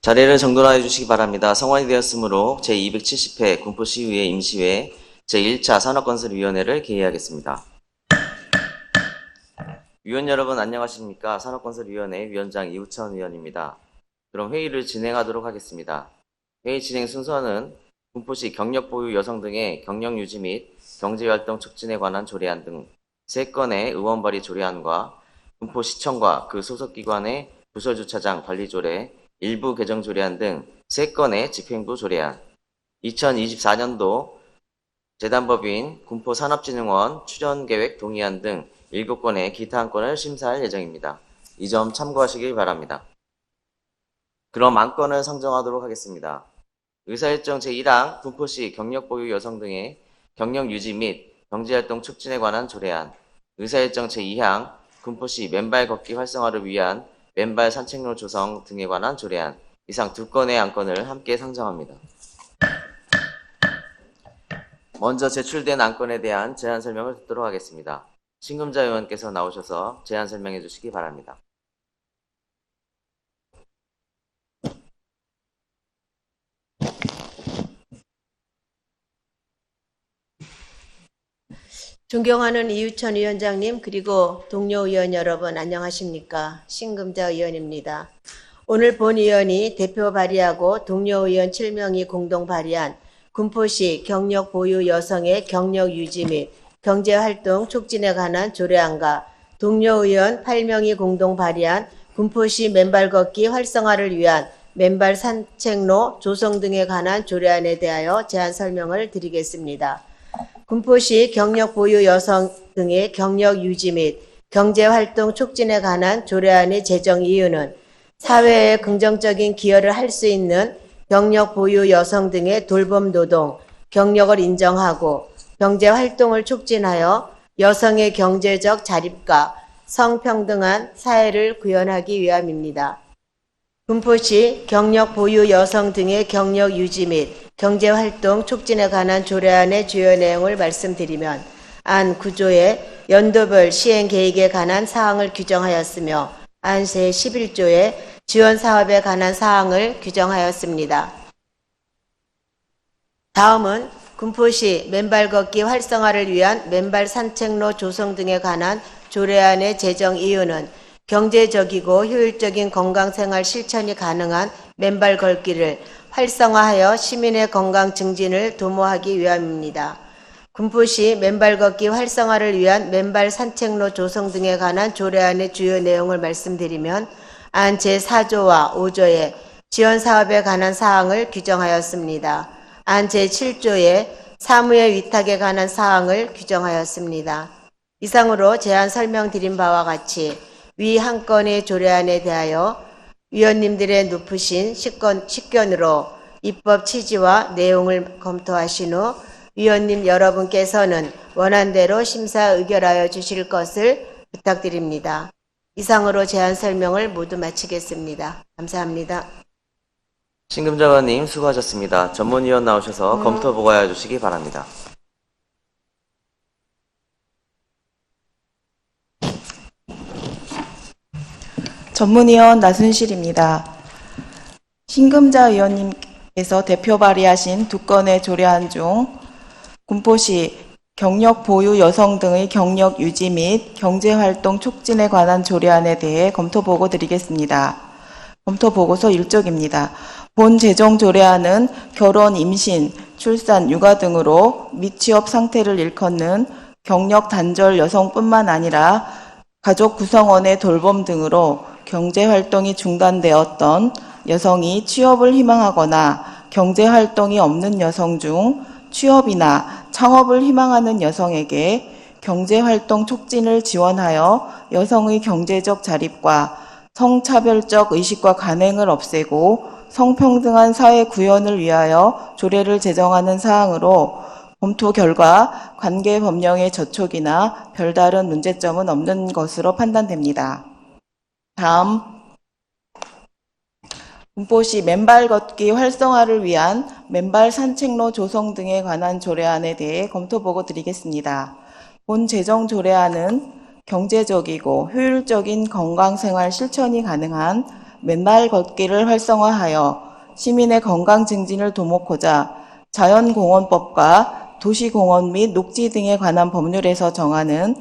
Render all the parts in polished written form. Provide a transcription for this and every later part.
자리를 정돈하여 주시기 바랍니다. 성원이 되었으므로 제270회 군포시의회 임시회 제1차 산업건설위원회를 개의하겠습니다. 위원 여러분 안녕하십니까? 산업건설위원회 위원장 이우천 위원입니다. 그럼 회의를 진행하도록 하겠습니다. 회의 진행 순서는 군포시 경력보유 여성 등의 경력유지 및 경제활동 촉진에 관한 조례안 등 3건의 의원 발의 조례안과 군포시청과 그 소속기관의 부서주차장 관리조례, 일부 개정 조례안 등 3건의 집행부 조례안, 2024년도 재단법인 군포산업진흥원 추전계획 동의안 등 7건의 기타 한 건을 심사할 예정입니다. 이 점 참고하시길 바랍니다. 그럼 안건을 상정하도록 하겠습니다. 의사일정 제1항 군포시 경력보유 여성 등의 경력유지 및 경제활동 촉진에 관한 조례안, 의사일정 제2항 군포시 맨발 걷기 활성화를 위한 맨발 산책로 조성 등에 관한 조례안, 이상 2건의 안건을 함께 상정합니다. 먼저 제출된 안건에 대한 제안 설명을 듣도록 하겠습니다. 신금자 의원께서 나오셔서 제안 설명해 주시기 바랍니다. 존경하는 이우천 위원장님 그리고 동료 의원 여러분 안녕하십니까? 신금자 의원입니다. 오늘 본의원이 대표 발의하고 동료 의원 7명이 공동 발의한 군포시 경력 보유 여성의 경력 유지 및 경제활동 촉진에 관한 조례안과 동료 의원 8명이 공동 발의한 군포시 맨발 걷기 활성화를 위한 맨발 산책로 조성 등에 관한 조례안에 대하여 제안 설명을 드리겠습니다. 군포시 경력 보유 여성 등의 경력 유지 및 경제활동 촉진에 관한 조례안의 제정 이유는 사회에 긍정적인 기여를 할 수 있는 경력 보유 여성 등의 돌봄 노동, 경력을 인정하고 경제활동을 촉진하여 여성의 경제적 자립과 성평등한 사회를 구현하기 위함입니다. 군포시 경력 보유 여성 등의 경력 유지 및 경제활동 촉진에 관한 조례안의 주요 내용을 말씀드리면 안 9조에 연도별 시행 계획에 관한 사항을 규정하였으며 안 제11조에 지원 사업에 관한 사항을 규정하였습니다. 다음은 군포시 맨발 걷기 활성화를 위한 맨발 산책로 조성 등에 관한 조례안의 제정 이유는 경제적이고 효율적인 건강생활 실천이 가능한 맨발 걷기를 활성화하여 시민의 건강 증진을 도모하기 위함입니다. 군포시 맨발 걷기 활성화를 위한 맨발 산책로 조성 등에 관한 조례안의 주요 내용을 말씀드리면 안 제4조와 5조에 지원 사업에 관한 사항을 규정하였습니다. 안 제7조에 사무의 위탁에 관한 사항을 규정하였습니다. 이상으로 제안 설명드린 바와 같이 위 한 건의 조례안에 대하여 위원님들의 높으신 식견으로 입법 취지와 내용을 검토하신 후 위원님 여러분께서는 원안대로 심사 의결하여 주실 것을 부탁드립니다. 이상으로 제안 설명을 모두 마치겠습니다. 감사합니다. 신금자 의원님 수고하셨습니다. 전문위원 나오셔서 검토 보고하여 주시기 바랍니다. 전문위원 나순실입니다. 신금자 의원님께서 대표 발의하신 2건의 조례안 중 군포시 경력 보유 여성 등의 경력 유지 및 경제활동 촉진에 관한 조례안에 대해 검토 보고 드리겠습니다. 검토 보고서 1쪽입니다. 본 제정 조례안은 결혼, 임신, 출산, 육아 등으로 미취업 상태를 일컫는 경력 단절 여성뿐만 아니라 가족 구성원의 돌봄 등으로 경제활동이 중단되었던 여성이 취업을 희망하거나 경제활동이 없는 여성 중 취업이나 창업을 희망하는 여성에게 경제활동 촉진을 지원하여 여성의 경제적 자립과 성차별적 의식과 간행을 없애고 성평등한 사회 구현을 위하여 조례를 제정하는 사항으로 검토 결과 관계 법령의 저촉이나 별다른 문제점은 없는 것으로 판단됩니다. 다음, 군포시 맨발 걷기 활성화를 위한 맨발 산책로 조성 등에 관한 조례안에 대해 검토 보고 드리겠습니다. 본 제정 조례안은 경제적이고 효율적인 건강생활 실천이 가능한 맨발 걷기를 활성화하여 시민의 건강 증진을 도모하고자 자연공원법과 도시공원 및 녹지 등에 관한 법률에서 정하는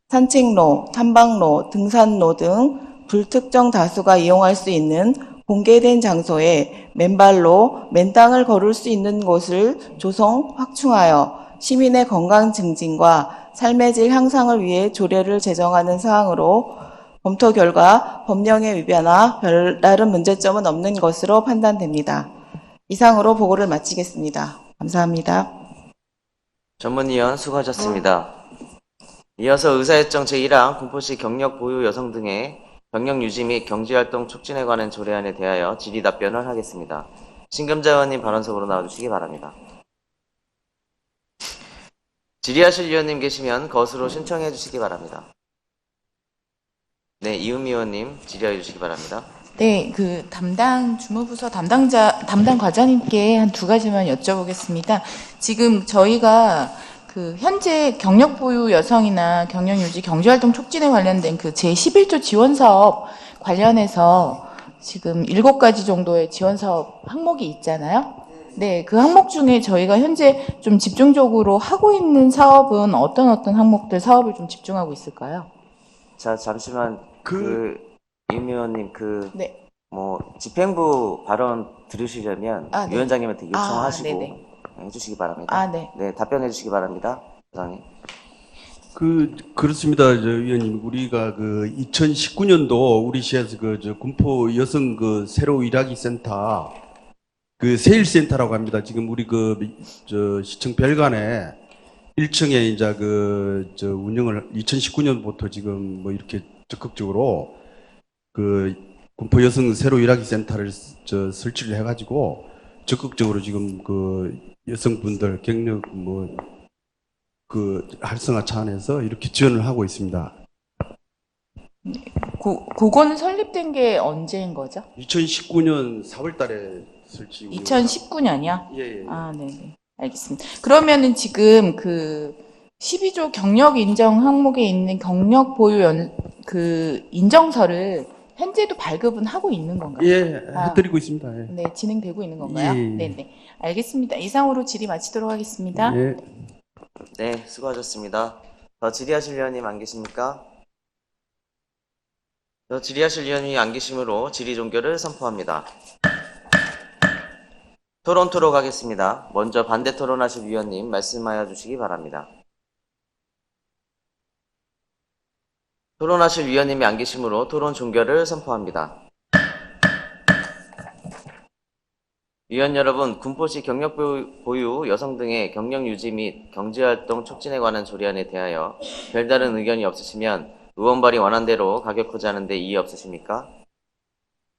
산책로, 탐방로, 등산로 등 불특정 다수가 이용할 수 있는 공개된 장소에 맨발로 맨땅을 걸을 수 있는 곳을 조성, 확충하여 시민의 건강 증진과 삶의 질 향상을 위해 조례를 제정하는 사항으로 검토 결과 법령에 위반하거나 별다른 문제점은 없는 것으로 판단됩니다. 이상으로 보고를 마치겠습니다. 감사합니다. 전문위원 수고하셨습니다. 이어서 의사일정 제1항 군포시 경력 보유 여성 등의 경력 유지 및 경제활동 촉진에 관한 조례안에 대하여 질의 답변을 하겠습니다. 신금자 의원님 발언석으로 나와주시기 바랍니다. 질의하실 위원님 계시면 거수로 신청해 주시기 바랍니다. 네, 이은미 의원님 질의해 주시기 바랍니다. 네, 그 주무부서 담당 과장님께 한 두 가지만 여쭤보겠습니다. 지금 저희가 그 현재 경력 보유 여성이나 경력 유지 경제활동 촉진에 관련된 그 제11조 지원 사업 관련해서 지금 7가지 정도의 지원 사업 항목이 있잖아요. 네, 그 항목 중에 저희가 현재 좀 집중적으로 하고 있는 사업은 어떤 항목들 사업을 좀 집중하고 있을까요? 자, 잠시만 이은미 의원님 네. 집행부 발언 들으시려면 네. 위원장님한테 요청하시고 네네. 해주시기 바랍니다. 네. 네, 답변해 주시기 바랍니다. 부장님. 그렇습니다. 위원님. 우리가 2019년도 우리 시에서 군포 여성 새로 일하기 센터, 세일센터라고 합니다. 지금 우리 시청 별관에 1층에 이제 운영을 2019년부터 지금 이렇게 적극적으로 군포 여성 새로 일하기 센터를 설치를 해가지고 적극적으로 지금 여성분들 경력 활성화 차원에서 이렇게 지원을 하고 있습니다. 그거는 설립된 게 언제인 거죠? 2019년 4월 달에 설치. 2019년이요? 예. 네네. 알겠습니다. 그러면은 지금 12조 경력 인정 항목에 있는 경력 보유 인정서를 현재도 발급은 하고 있는 건가요? 예, 해드리고 있습니다. 예. 네, 진행되고 있는 건가요? 예. 네네. 알겠습니다. 이상으로 질의 마치도록 하겠습니다. 예. 네, 수고하셨습니다. 더 질의하실 위원님 안 계십니까? 더 질의하실 위원님이 안 계시므로 질의 종결을 선포합니다. 토론토록 하겠습니다. 먼저 반대 토론하실 위원님 말씀하여 주시기 바랍니다. 토론하실 위원님이 안 계시므로 토론 종결을 선포합니다. 위원 여러분, 군포시 경력 보유 여성 등의 경력 유지 및 경제활동 촉진에 관한 조례안에 대하여 별다른 의견이 없으시면 의원 발의 원안대로 가결코자 하는데 이의 없으십니까?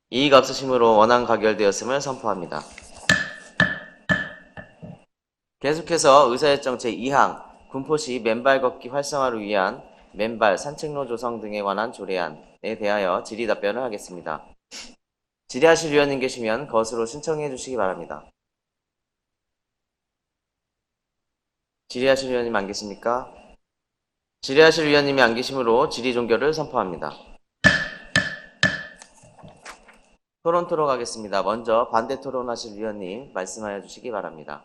이의가 없으시므로 원안 가결되었음을 선포합니다. 계속해서 의사일정 제2항 군포시 맨발 걷기 활성화를 위한 맨발 산책로 조성 등에 관한 조례안에 대하여 질의 답변을 하겠습니다. 질의하실 위원님 계시면 거수로 신청해 주시기 바랍니다. 질의하실 위원님 안 계십니까? 질의하실 위원님이 안 계시므로 질의 종결을 선포합니다. 토론토록 하겠습니다. 먼저 반대 토론하실 위원님 말씀하여 주시기 바랍니다.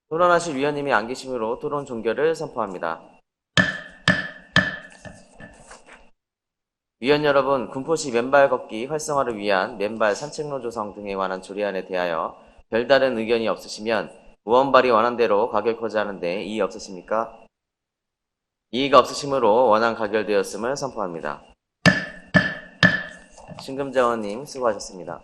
토론하실 위원님이 안 계시므로 토론 종결을 선포합니다. 위원 여러분, 군포시 맨발 걷기 활성화를 위한 맨발 산책로 조성 등에 관한 조례안에 대하여 별다른 의견이 없으시면 의원 발의 원안대로 가결코자 하는데 이의 없으십니까? 이의가 없으시므로 원안 가결되었음을 선포합니다. 신금자 의원님 수고하셨습니다.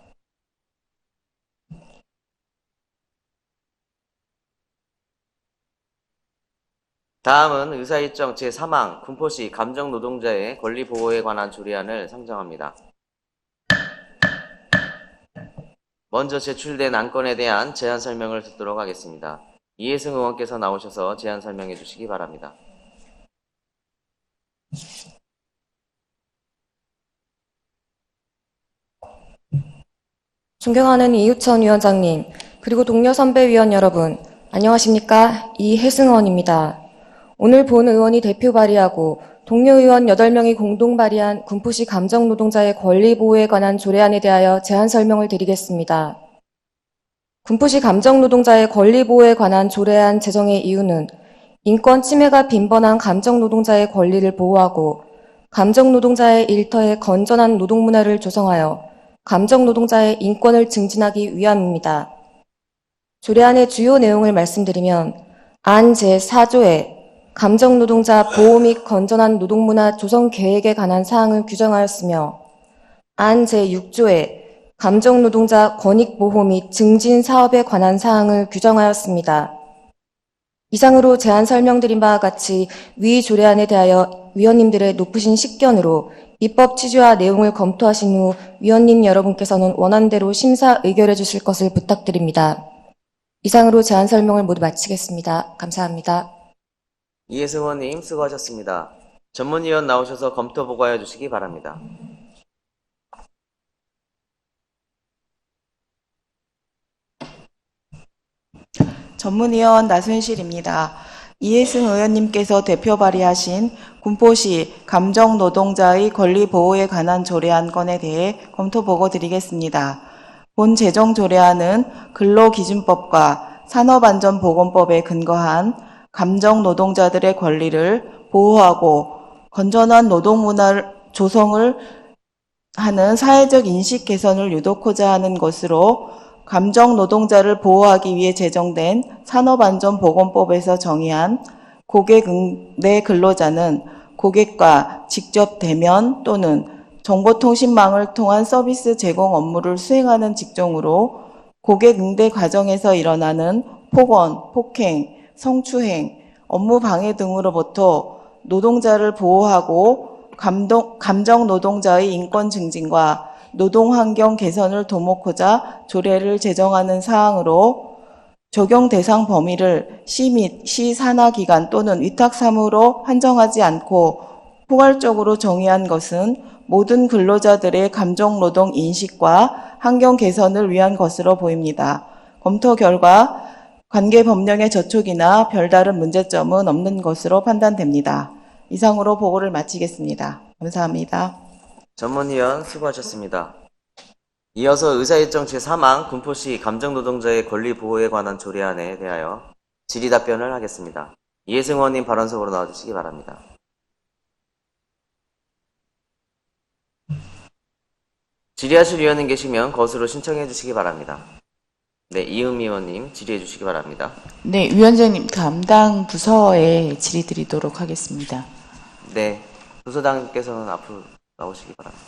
다음은 의사일정 제3항 군포시 감정노동자의 권리보호에 관한 조례안을 상정합니다. 먼저 제출된 안건에 대한 제안 설명을 듣도록 하겠습니다. 이해승 의원께서 나오셔서 제안 설명해 주시기 바랍니다. 존경하는 이우천 위원장님, 그리고 동료 선배 위원 여러분, 안녕하십니까? 이혜승 의원입니다. 오늘 본 의원이 대표 발의하고 동료 의원 8명이 공동 발의한 군포시 감정노동자의 권리 보호에 관한 조례안에 대하여 제안 설명을 드리겠습니다. 군포시 감정노동자의 권리 보호에 관한 조례안 제정의 이유는 인권 침해가 빈번한 감정노동자의 권리를 보호하고 감정노동자의 일터에 건전한 노동문화를 조성하여 감정노동자의 인권을 증진하기 위함입니다. 조례안의 주요 내용을 말씀드리면 안 제4조에 감정노동자 보호 및 건전한 노동문화 조성 계획에 관한 사항을 규정하였으며 안 제6조에 감정노동자 권익보호 및 증진 사업에 관한 사항을 규정하였습니다. 이상으로 제안 설명드린 바와 같이 위 조례안에 대하여 위원님들의 높으신 식견으로 입법 취지와 내용을 검토하신 후 위원님 여러분께서는 원안대로 심사 의결해 주실 것을 부탁드립니다. 이상으로 제안 설명을 모두 마치겠습니다. 감사합니다. 이해승 의원님 수고하셨습니다. 전문위원 나오셔서 검토 보고해 주시기 바랍니다. 전문위원 나순실입니다. 이해승 의원님께서 대표 발의하신 군포시 감정노동자의 권리 보호에 관한 조례안 건에 대해 검토 보고 드리겠습니다. 본 제정 조례안은 근로기준법과 산업안전보건법에 근거한 감정노동자들의 권리를 보호하고 건전한 노동문화 조성을 하는 사회적 인식 개선을 유도코자 하는 것으로 감정노동자를 보호하기 위해 제정된 산업안전보건법에서 정의한 고객응대 근로자는 고객과 직접 대면 또는 정보통신망을 통한 서비스 제공 업무를 수행하는 직종으로 고객응대 과정에서 일어나는 폭언, 폭행, 성추행, 업무 방해 등으로부터 노동자를 보호하고 감정노동자의 인권 증진과 노동환경 개선을 도모코자 조례를 제정하는 사항으로 적용 대상 범위를 시 및 시 산하 기관 또는 위탁 사무로 한정하지 않고 포괄적으로 정의한 것은 모든 근로자들의 감정노동 인식과 환경 개선을 위한 것으로 보입니다. 검토 결과 관계 법령의 저촉이나 별다른 문제점은 없는 것으로 판단됩니다. 이상으로 보고를 마치겠습니다. 감사합니다. 전문위원 수고하셨습니다. 이어서 의사일정 제3항 군포시 감정노동자의 권리 보호에 관한 조례안에 대하여 질의 답변을 하겠습니다. 이해승 의원님 발언석으로 나와주시기 바랍니다. 질의하실 위원님 계시면 거수로 신청해 주시기 바랍니다. 네, 이은미 의원님 질의해 주시기 바랍니다. 네, 위원장님 담당 부서에 질의 드리도록 하겠습니다. 네, 부서장님께서는 앞으로 나오시기 바랍니다.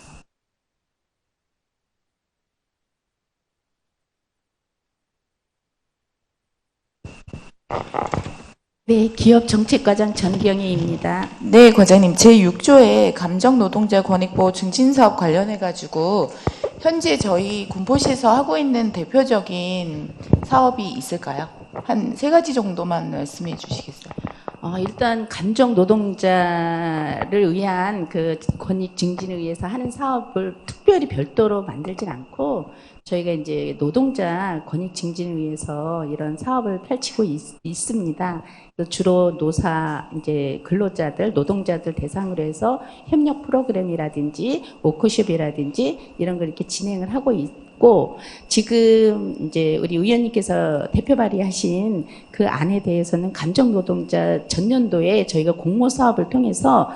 네, 기업정책과장 전경희입니다. 네, 과장님. 제6조에 감정노동자 권익보호 증진사업 관련해가지고 현재 저희 군포시에서 하고 있는 대표적인 사업이 있을까요? 한 3가지 정도만 말씀해 주시겠어요? 일단 감정 노동자를 위한 그 권익 증진을 위해서 하는 사업을 특별히 별도로 만들진 않고 저희가 이제 노동자 권익 증진을 위해서 이런 사업을 펼치고 있습니다. 주로 노사 이제 근로자들, 노동자들 대상으로 해서 협력 프로그램이라든지 워크숍이라든지 이런 걸 이렇게 진행을 하고 있고 지금 이제 우리 의원님께서 대표 발의하신 그 안에 대해서는 감정 노동자 전년도에 저희가 공모 사업을 통해서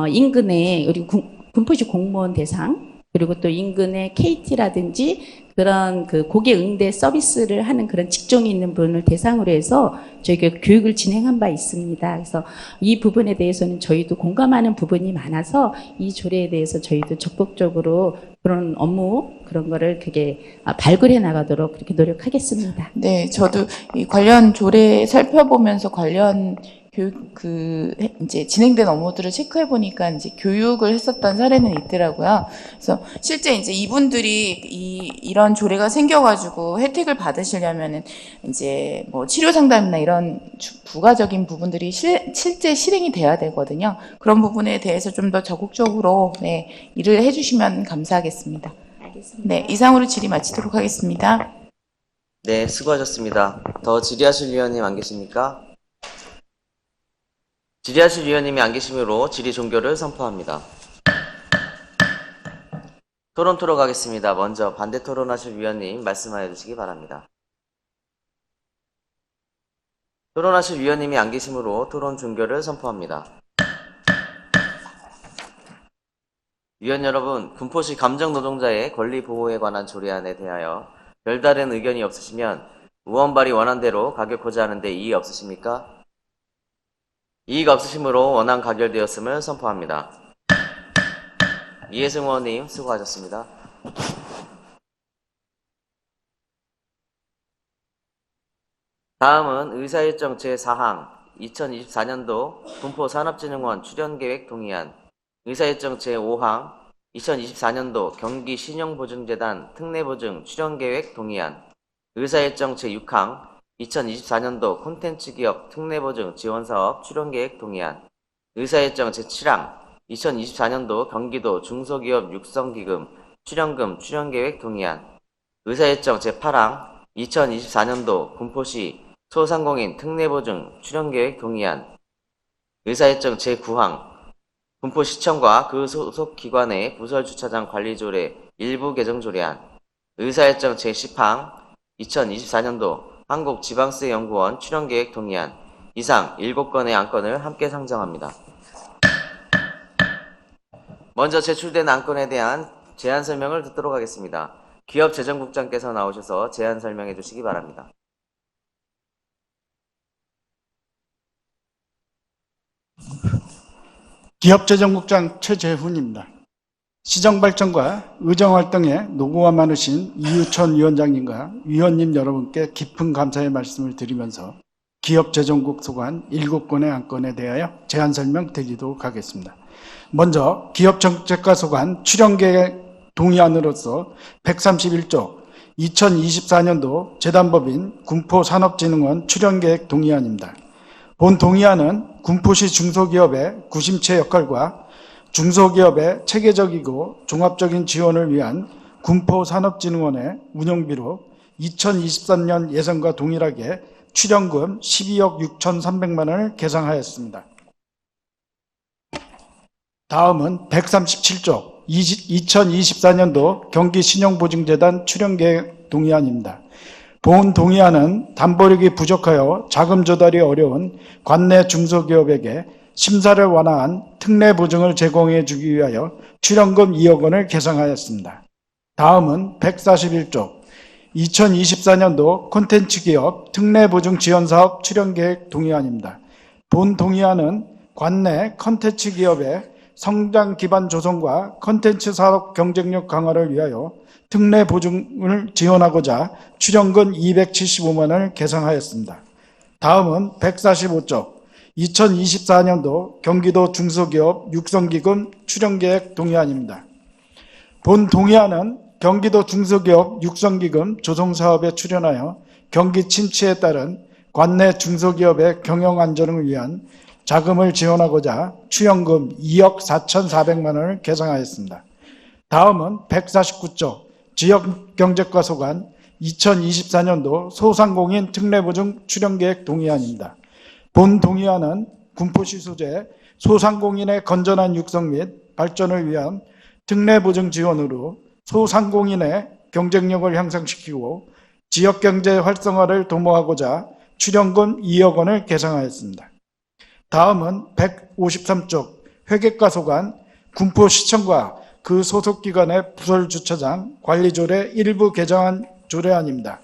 인근에 우리 군포시 공무원 대상 그리고 또 인근의 KT라든지 그런 그 고객 응대 서비스를 하는 그런 직종이 있는 분을 대상으로 해서 저희가 교육을 진행한 바 있습니다. 그래서 이 부분에 대해서는 저희도 공감하는 부분이 많아서 이 조례에 대해서 저희도 적극적으로 그런 업무 그런 거를 그게 발굴해 나가도록 그렇게 노력하겠습니다. 네, 저도 이 관련 조례 살펴보면서 관련 교육 이제 진행된 업무들을 체크해 보니까 이제 교육을 했었던 사례는 있더라고요. 그래서 실제 이제 이분들이 이런 조례가 생겨가지고 혜택을 받으시려면은 이제 뭐 치료 상담이나 이런 부가적인 부분들이 실제 실행이 돼야 되거든요. 그런 부분에 대해서 좀 더 적극적으로 네, 일을 해주시면 감사하겠습니다. 알겠습니다. 네, 이상으로 질의 마치도록 하겠습니다. 네, 수고하셨습니다. 더 질의하실 위원님 안 계십니까? 질의하실 위원님이 안 계시므로 질의 종결을 선포합니다. 토론 가겠습니다. 먼저 반대 토론하실 위원님 말씀하여 주시기 바랍니다. 토론하실 위원님이 안 계시므로 토론 종결을 선포합니다. 위원 여러분, 군포시 감정노동자의 권리 보호에 관한 조례안에 대하여 별다른 의견이 없으시면 의원 발의 원안대로 가결코자 하는데 이의 없으십니까? 이의가 없으시므로 원안 가결되었음을 선포합니다. 이해승 의원님 수고하셨습니다. 다음은 의사일정 제4항 2024년도 군포산업진흥원 출연계획 동의안, 의사일정 제5항 2024년도 경기신용보증재단 특례보증 출연계획 동의안, 의사일정 제6항 2024년도 콘텐츠기업 특례보증 지원사업 출연계획 동의안, 의사일정 제7항 2024년도 경기도 중소기업 육성기금 출연금 출연계획 동의안, 의사일정 제8항 2024년도 군포시 소상공인 특례보증 출연계획 동의안, 의사일정 제9항 군포시청과 그 소속 기관의 부설주차장 관리조례 일부 개정조례안, 의사일정 제10항 2024년도 한국지방세연구원 출연계획 동의안, 이상 7건의 안건을 함께 상정합니다. 먼저 제출된 안건에 대한 제안 설명을 듣도록 하겠습니다. 기업재정국장께서 나오셔서 제안 설명해 주시기 바랍니다. 기업재정국장 최재훈입니다. 시정발전과 의정활동에 노고가 많으신 이유천 위원장님과 위원님 여러분께 깊은 감사의 말씀을 드리면서 기업재정국 소관 7건의 안건에 대하여 제안 설명 드리도록 하겠습니다. 먼저 기업정책과 소관 출연계획 동의안으로서 131조 2024년도 재단법인 군포산업진흥원 출연계획 동의안입니다. 본 동의안은 군포시 중소기업의 구심체 역할과 중소기업의 체계적이고 종합적인 지원을 위한 군포산업진흥원의 운영비로 2023년 예산과 동일하게 출연금 12억 6,300만 원을 계상하였습니다. 다음은 137조 2024년도 경기신용보증재단 출연계획 동의안입니다. 본 동의안은 담보력이 부족하여 자금 조달이 어려운 관내 중소기업에게 심사를 완화한 특례 보증을 제공해 주기 위하여 출연금 2억 원을 계상하였습니다. 다음은 141조 2024년도 콘텐츠기업 특례보증 지원사업 출연계획 동의안입니다. 본 동의안은 관내 콘텐츠 기업의 성장 기반 조성과 콘텐츠 사업 경쟁력 강화를 위하여 특례 보증을 지원하고자 출연금 275만 원을 계상하였습니다. 다음은 145조 2024년도 경기도 중소기업 육성기금 출연계획 동의안입니다. 본 동의안은 경기도 중소기업 육성기금 조성사업에 출연하여 경기 침체에 따른 관내 중소기업의 경영 안전을 위한 자금을 지원하고자 출연금 2억 4,400만 원을 계상하였습니다. 다음은 149조 지역경제과 소관 2024년도 소상공인 특례보증 출연계획 동의안입니다. 본 동의안은 군포시 소재 소상공인의 건전한 육성 및 발전을 위한 특례보증 지원으로 소상공인의 경쟁력을 향상시키고 지역경제 활성화를 도모하고자 출연금 2억 원을 계상하였습니다. 다음은 153조 회계과 소관 군포시청과 그 소속기관의 부설주차장 관리조례 일부 개정안 조례안입니다.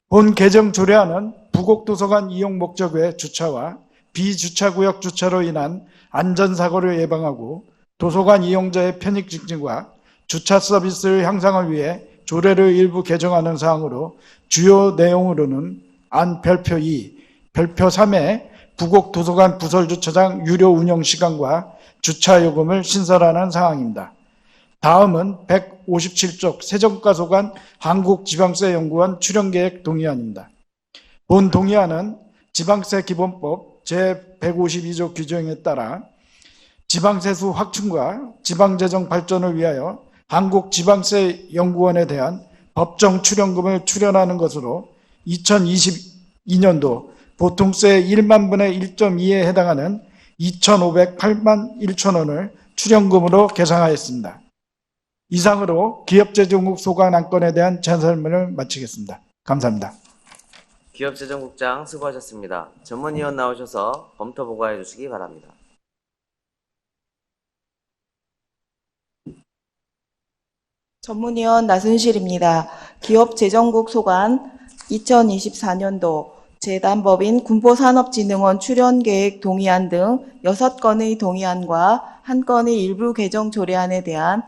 본 개정 조례안은 부곡도서관 이용 목적 외 주차와 비주차구역 주차로 인한 안전사고를 예방하고 도서관 이용자의 편익 증진과 주차 서비스를 향상을 위해 조례를 일부 개정하는 사항으로 주요 내용으로는 안 별표 2, 별표 3의 부곡도서관 부설주차장 유료 운영 시간과 주차 요금을 신설하는 사항입니다. 다음은 157조 세정과 소관 한국지방세연구원 출연계획 동의안입니다. 본 동의안은 지방세 기본법 제152조 규정에 따라 지방세수 확충과 지방재정 발전을 위하여 한국지방세연구원에 대한 법정 출연금을 출연하는 것으로 2022년도 보통세 1만 분의 1.2에 해당하는 2,508만 1천 원을 출연금으로 계상하였습니다. 이상으로 기업재정국 소관 안건에 대한 제 설명을 마치겠습니다. 감사합니다. 기업재정국장 수고하셨습니다. 전문위원 나오셔서 검토 보고해 주시기 바랍니다. 전문위원 나순실입니다. 기업재정국 소관 2024년도 재단법인 군포산업진흥원 출연계획 동의안 등 6건의 동의안과 1건의 일부 개정 조례안에 대한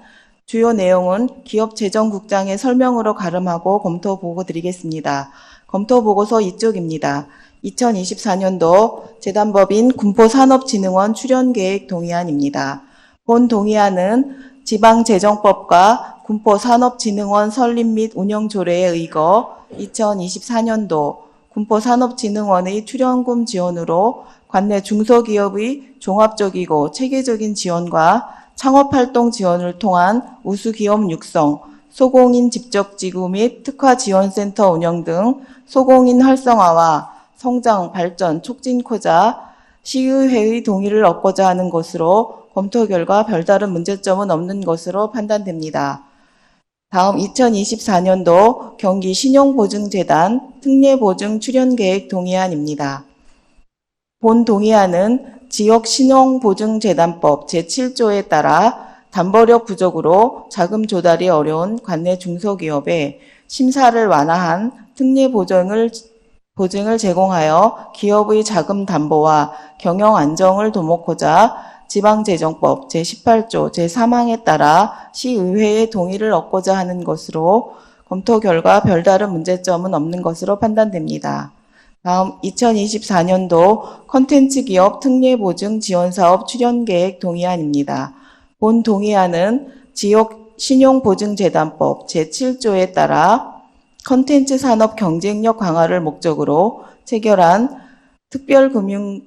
주요 내용은 기업재정국장의 설명으로 가름하고 검토 보고 드리겠습니다. 검토 보고서 이쪽입니다. 2024년도 재단법인 군포산업진흥원 출연계획 동의안입니다. 본 동의안은 지방재정법과 군포산업진흥원 설립 및 운영조례에 의거 2024년도 군포산업진흥원의 출연금 지원으로 관내 중소기업의 종합적이고 체계적인 지원과 창업활동 지원을 통한 우수기업 육성, 소공인 직접지구 및 특화지원센터 운영 등 소공인 활성화와 성장, 발전 촉진코자 시의회의 동의를 얻고자 하는 것으로 검토 결과 별다른 문제점은 없는 것으로 판단됩니다. 다음 2024년도 경기 신용보증재단 특례보증 출연계획 동의안입니다. 본 동의안은 지역신용보증재단법 제7조에 따라 담보력 부족으로 자금 조달이 어려운 관내 중소기업에 심사를 완화한 특례보증을 제공하여 기업의 자금 담보와 경영 안정을 도모하고자 지방재정법 제18조 제3항에 따라 시의회의 동의를 얻고자 하는 것으로 검토 결과 별다른 문제점은 없는 것으로 판단됩니다. 다음 2024년도 콘텐츠 기업 특례보증 지원사업 출연계획 동의안입니다. 본 동의안은 지역 신용보증재단법 제7조에 따라 콘텐츠 산업 경쟁력 강화를 목적으로 체결한 특별금융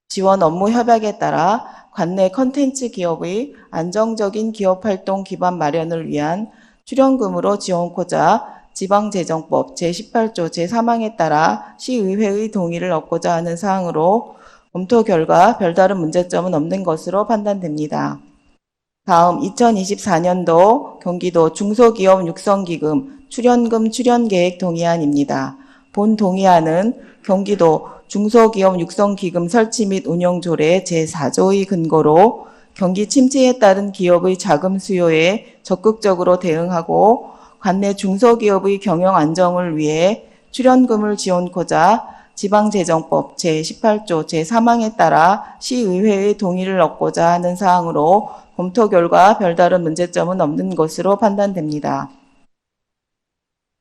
지원 업무 협약에 따라 관내 콘텐츠 기업의 안정적인 기업활동 기반 마련을 위한 출연금으로 지원코자 지방재정법 제18조 제3항에 따라 시의회의 동의를 얻고자 하는 사항으로 검토 결과 별다른 문제점은 없는 것으로 판단됩니다. 다음 2024년도 경기도 중소기업 육성기금 출연금 출연계획 동의안입니다. 본 동의안은 경기도 중소기업 육성기금 설치 및 운영조례 제4조의 근거로 경기 침체에 따른 기업의 자금 수요에 적극적으로 대응하고 관내 중소기업의 경영 안정을 위해 출연금을 지원코자 지방재정법 제18조 제3항에 따라 시의회의 동의를 얻고자 하는 사항으로 검토 결과 별다른 문제점은 없는 것으로 판단됩니다.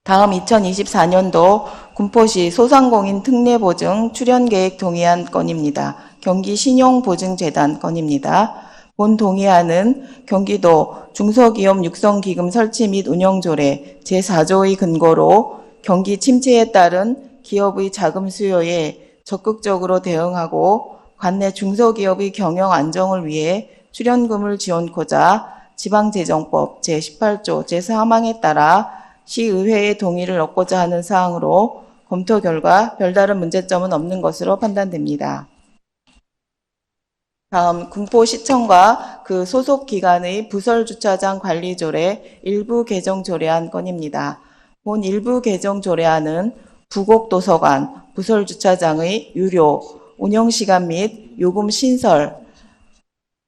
다음 2024년도 군포시 소상공인 특례보증 출연계획 동의안 건입니다. 경기 신용보증재단 건입니다. 본 동의안은 경기도 중소기업 육성기금 설치 및 운영조례 제4조의 근거로 경기 침체에 따른 기업의 자금 수요에 적극적으로 대응하고 관내 중소기업의 경영 안정을 위해 출연금을 지원코자 지방재정법 제18조 제3항에 따라 시의회의 동의를 얻고자 하는 사항으로 검토 결과 별다른 문제점은 없는 것으로 판단됩니다. 다음 군포시청과 그 소속 기관의 부설주차장 관리조례 일부 개정 조례안 건입니다. 본 일부 개정 조례안은 부곡도서관, 부설주차장의 유료, 운영시간 및 요금 신설,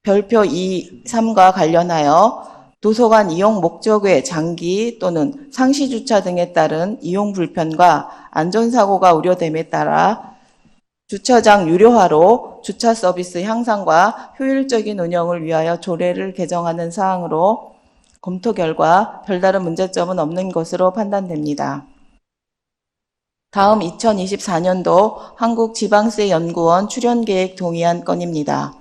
별표 2, 3과 관련하여 도서관 이용 목적 외 장기 또는 상시 주차 등에 따른 이용 불편과 안전사고가 우려됨에 따라 주차장 유료화로 주차 서비스 향상과 효율적인 운영을 위하여 조례를 개정하는 사항으로 검토 결과 별다른 문제점은 없는 것으로 판단됩니다. 다음 2024년도 한국지방세연구원 출연계획 동의안 건입니다.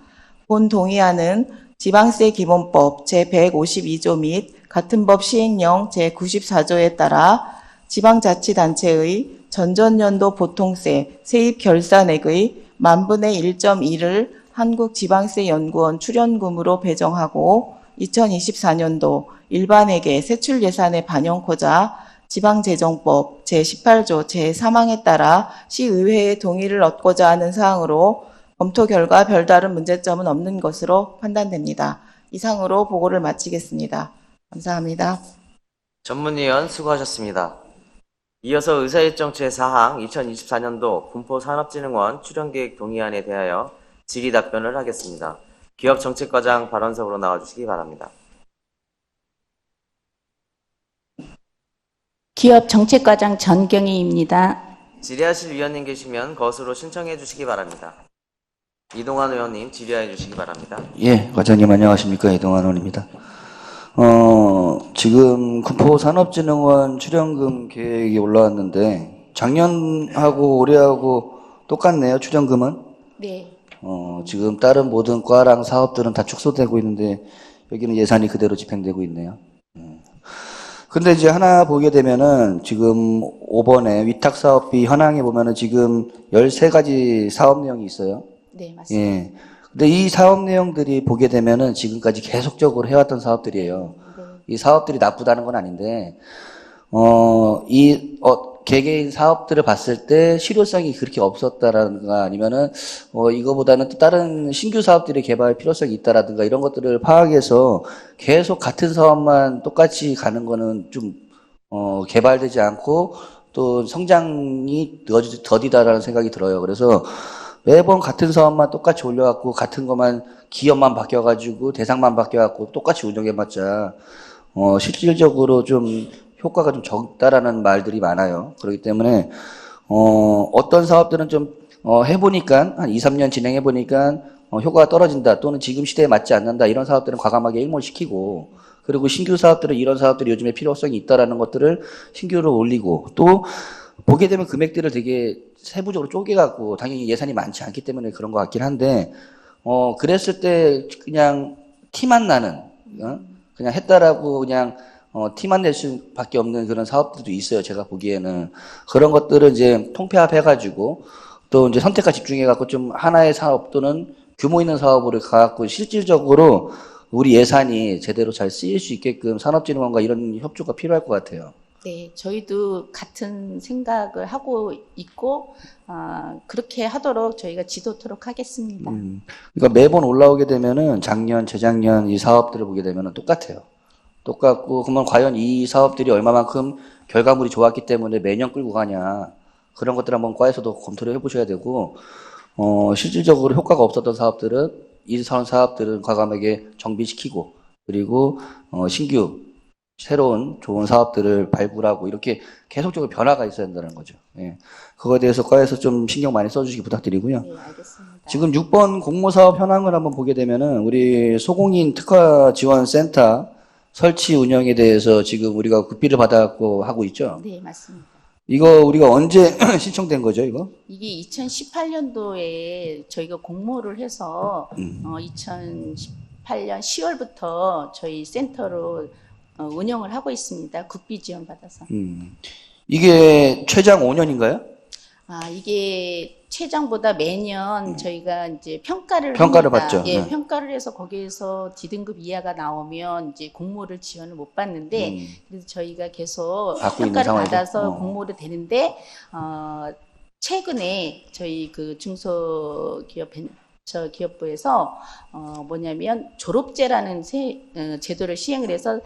본 동의안은 지방세 기본법 제152조 및 같은 법 시행령 제94조에 따라 지방자치단체의 전전년도 보통세 세입 결산액의 10,000분의 1.1을 한국지방세연구원 출연금으로 배정하고 2024년도 일반회계 세출 예산에 반영코자 지방재정법 제18조 제3항에 따라 시의회의 동의를 얻고자 하는 사항으로 검토 결과 별다른 문제점은 없는 것으로 판단됩니다. 이상으로 보고를 마치겠습니다. 감사합니다. 전문위원 수고하셨습니다. 이어서 의사일정 제4항 2024년도 군포산업진흥원 출연계획 동의안에 대하여 질의 답변을 하겠습니다. 기업정책과장 발언석으로 나와주시기 바랍니다. 기업정책과장 전경희입니다. 질의하실 위원님 계시면 거수로 신청해 주시기 바랍니다. 이동환 의원님 질의해 주시기 바랍니다. 예, 과장님 안녕하십니까. 이동환 의원입니다. 지금 군포산업진흥원 출연금 계획이 올라왔는데 작년하고 올해하고 똑같네요, 출연금은? 네. 지금 다른 모든 과랑 사업들은 다 축소되고 있는데 여기는 예산이 그대로 집행되고 있네요. 근데 이제 하나 보게 되면은 지금 5번에 위탁사업비 현황에 보면은 지금 13가지 사업 내용이 있어요. 네, 맞습니다. 예. 근데 이 사업 내용들이 보게 되면은 지금까지 계속적으로 해왔던 사업들이에요. 이 사업들이 나쁘다는 건 아닌데, 개개인 사업들을 봤을 때 실효성이 그렇게 없었다라든가 아니면은, 이거보다는 또 다른 신규 사업들이 개발 필요성이 있다라든가 이런 것들을 파악해서 계속 같은 사업만 똑같이 가는 거는 좀, 개발되지 않고 또 성장이 더디다라는 생각이 들어요. 그래서 매번 같은 사업만 똑같이 올려갖고 같은 것만 기업만 바뀌어가지고 대상만 바뀌어갖고 똑같이 운영해봤자 실질적으로 좀 효과가 좀 적다라는 말들이 많아요. 그렇기 때문에 어떤 사업들은 좀 해보니까 한 2, 3년 진행해보니까 효과가 떨어진다 또는 지금 시대에 맞지 않는다 이런 사업들은 과감하게 일몰시키고 그리고 신규 사업들은 이런 사업들이 요즘에 필요성이 있다라는 것들을 신규로 올리고 또 보게 되면 금액들을 되게 세부적으로 쪼개갖고 당연히 예산이 많지 않기 때문에 그런 것 같긴 한데 그랬을 때 그냥 티만 나는 그냥 했다라고 그냥 티만 낼 수밖에 없는 그런 사업들도 있어요. 제가 보기에는 그런 것들을 이제 통폐합해가지고 또 이제 선택과 집중해갖고 좀 하나의 사업 또는 규모 있는 사업으로 가갖고 실질적으로 우리 예산이 제대로 잘 쓰일 수 있게끔 산업진흥원과 이런 협조가 필요할 것 같아요. 네, 저희도 같은 생각을 하고 있고 그렇게 하도록 저희가 지도토록 하겠습니다. 그러니까 매번 올라오게 되면은 작년, 재작년 이 사업들을 보게 되면은 똑같아요. 똑같고 그러면 과연 이 사업들이 얼마만큼 결과물이 좋았기 때문에 매년 끌고 가냐 그런 것들 한번 과에서도 검토를 해보셔야 되고 실질적으로 효과가 없었던 사업들은 이 사업들은 과감하게 정비시키고 그리고 신규 새로운 좋은 사업들을 발굴하고 이렇게 계속적으로 변화가 있어야 된다는 거죠. 예. 그거에 대해서 과에서 좀 신경 많이 써주시기 부탁드리고요. 네, 알겠습니다. 지금 6번 공모사업 현황을 한번 보게 되면은 우리 소공인 특화지원센터 설치 운영에 대해서 지금 우리가 급비를 받아갖고 하고 있죠. 네, 맞습니다. 이거 우리가 언제 신청된 거죠, 이거? 이게 2018년도에 저희가 공모를 해서 2018년 10월부터 저희 센터로 운영을 하고 있습니다. 국비 지원 받아서. 이게 최장 5년인가요? 이게 최장보다 매년 저희가 이제 평가를 평가를 합니다. 받죠. 예, 네. 평가를 해서 거기에서 D등급 이하가 나오면 이제 공모를 지원을 못 받는데 그래서 저희가 계속 받고 있는 평가를 상황이죠. 받아서 공모를 되는데 최근에 저희 그 중소기업 벤처기업부에서 뭐냐면 졸업제라는 제도를 시행을 해서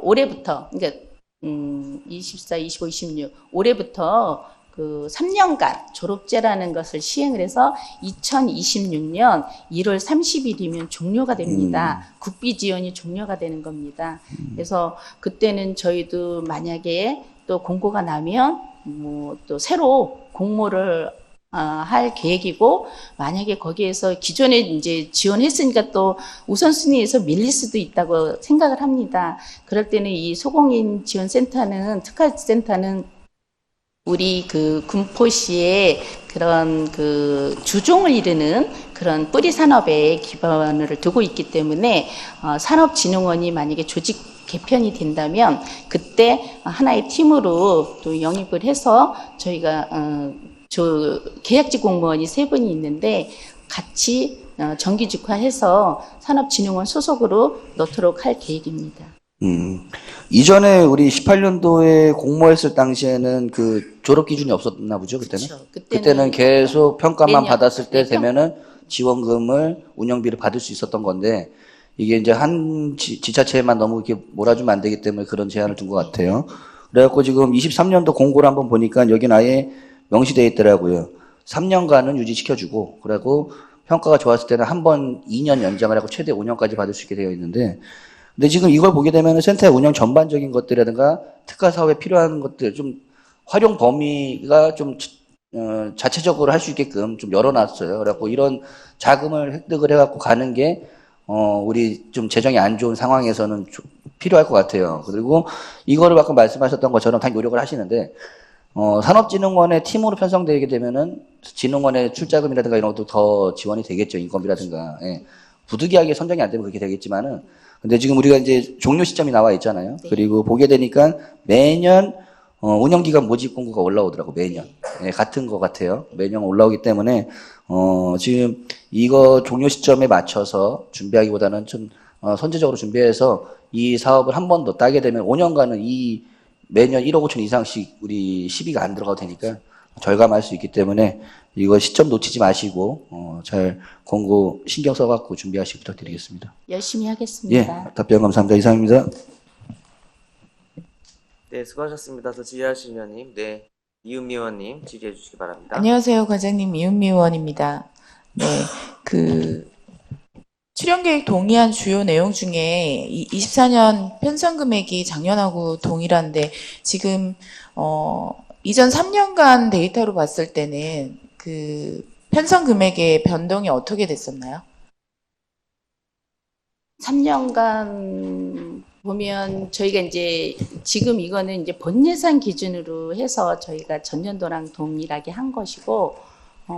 올해부터 그러니까 24, 25, 26 올해부터 그 3년간 졸업제라는 것을 시행을 해서 2026년 1월 30일이면 종료가 됩니다. 국비 지원이 종료가 되는 겁니다. 그래서 그때는 저희도 만약에 또 공고가 나면 뭐 또 새로 공모를 할 계획이고 만약에 거기에서 기존에 이제 지원했으니까 또 우선순위에서 밀릴 수도 있다고 생각을 합니다. 그럴 때는 이 소공인 지원센터는 특화센터는 우리 그 군포시의 그런 그 주종을 이루는 그런 뿌리 산업에 기반을 두고 있기 때문에 산업진흥원이 만약에 조직 개편이 된다면 그때 하나의 팀으로 또 영입을 해서 저희가 계약직 공무원이 3분이 있는데 같이 정기직화해서 산업진흥원 소속으로 넣도록 할 계획입니다. 이전에 우리 18년도에 공모했을 당시에는 그 졸업 기준이 없었나 보죠, 그때는? 그렇죠. 그때는 계속 평가만 매년, 받았을 때 네, 되면은 지원금을 운영비를 받을 수 있었던 건데 이게 이제 한 지자체에만 너무 이렇게 몰아주면 안 되기 때문에 그런 제한을 둔 것 같아요. 그래갖고 지금 23년도 공고를 한번 보니까 여기는 아예 명시되어 있더라고요. 3년간은 유지시켜주고, 그리고 평가가 좋았을 때는 한 번 2년 연장을 하고 최대 5년까지 받을 수 있게 되어 있는데, 근데 지금 이걸 보게 되면 센터의 운영 전반적인 것들이라든가 특화 사업에 필요한 것들 좀 활용 범위가 좀 자체적으로 할 수 있게끔 좀 열어놨어요. 그래갖고 이런 자금을 획득을 해갖고 가는 게 우리 좀 재정이 안 좋은 상황에서는 필요할 것 같아요. 그리고 이거를 아까 말씀하셨던 것처럼 다 노력을 하시는데, 산업진흥원의 팀으로 편성되게 되면은 진흥원의 출자금이라든가 이런 것도 더 지원이 되겠죠. 인건비라든가. 예. 부득이하게 선정이 안 되면 그렇게 되겠지만은, 근데 지금 우리가 이제 종료 시점이 나와 있잖아요. 네. 그리고 보게 되니까 매년 운영기간 모집 공고가 올라오더라고, 매년. 예, 같은 것 같아요. 매년 올라오기 때문에, 지금 이거 종료 시점에 맞춰서 준비하기보다는 좀, 선제적으로 준비해서 이 사업을 한 번 더 따게 되면 5년간은 이 매년 1억 5천 이상씩 우리 시비가 안 들어가도 되니까 절감할 수 있기 때문에 이거 시점 놓치지 마시고, 잘 공고 신경 써갖고 준비하시기 부탁드리겠습니다. 열심히 예, 하겠습니다. 답변 감사합니다. 이상입니다. 네, 수고하셨습니다. 더 질의하실 위원님. 네, 이은미 의원님 질의해 주시기 바랍니다. 안녕하세요, 과장님. 이은미 의원입니다. 네, 출연계획 동의안 주요 내용 중에 24년 편성 금액이 작년하고 동일한데 지금 이전 3년간 데이터로 봤을 때는 그 편성 금액의 변동이 어떻게 됐었나요? 3년간 보면 저희가 이제 지금 이거는 이제 본 예산 기준으로 해서 저희가 전년도랑 동일하게 한 것이고,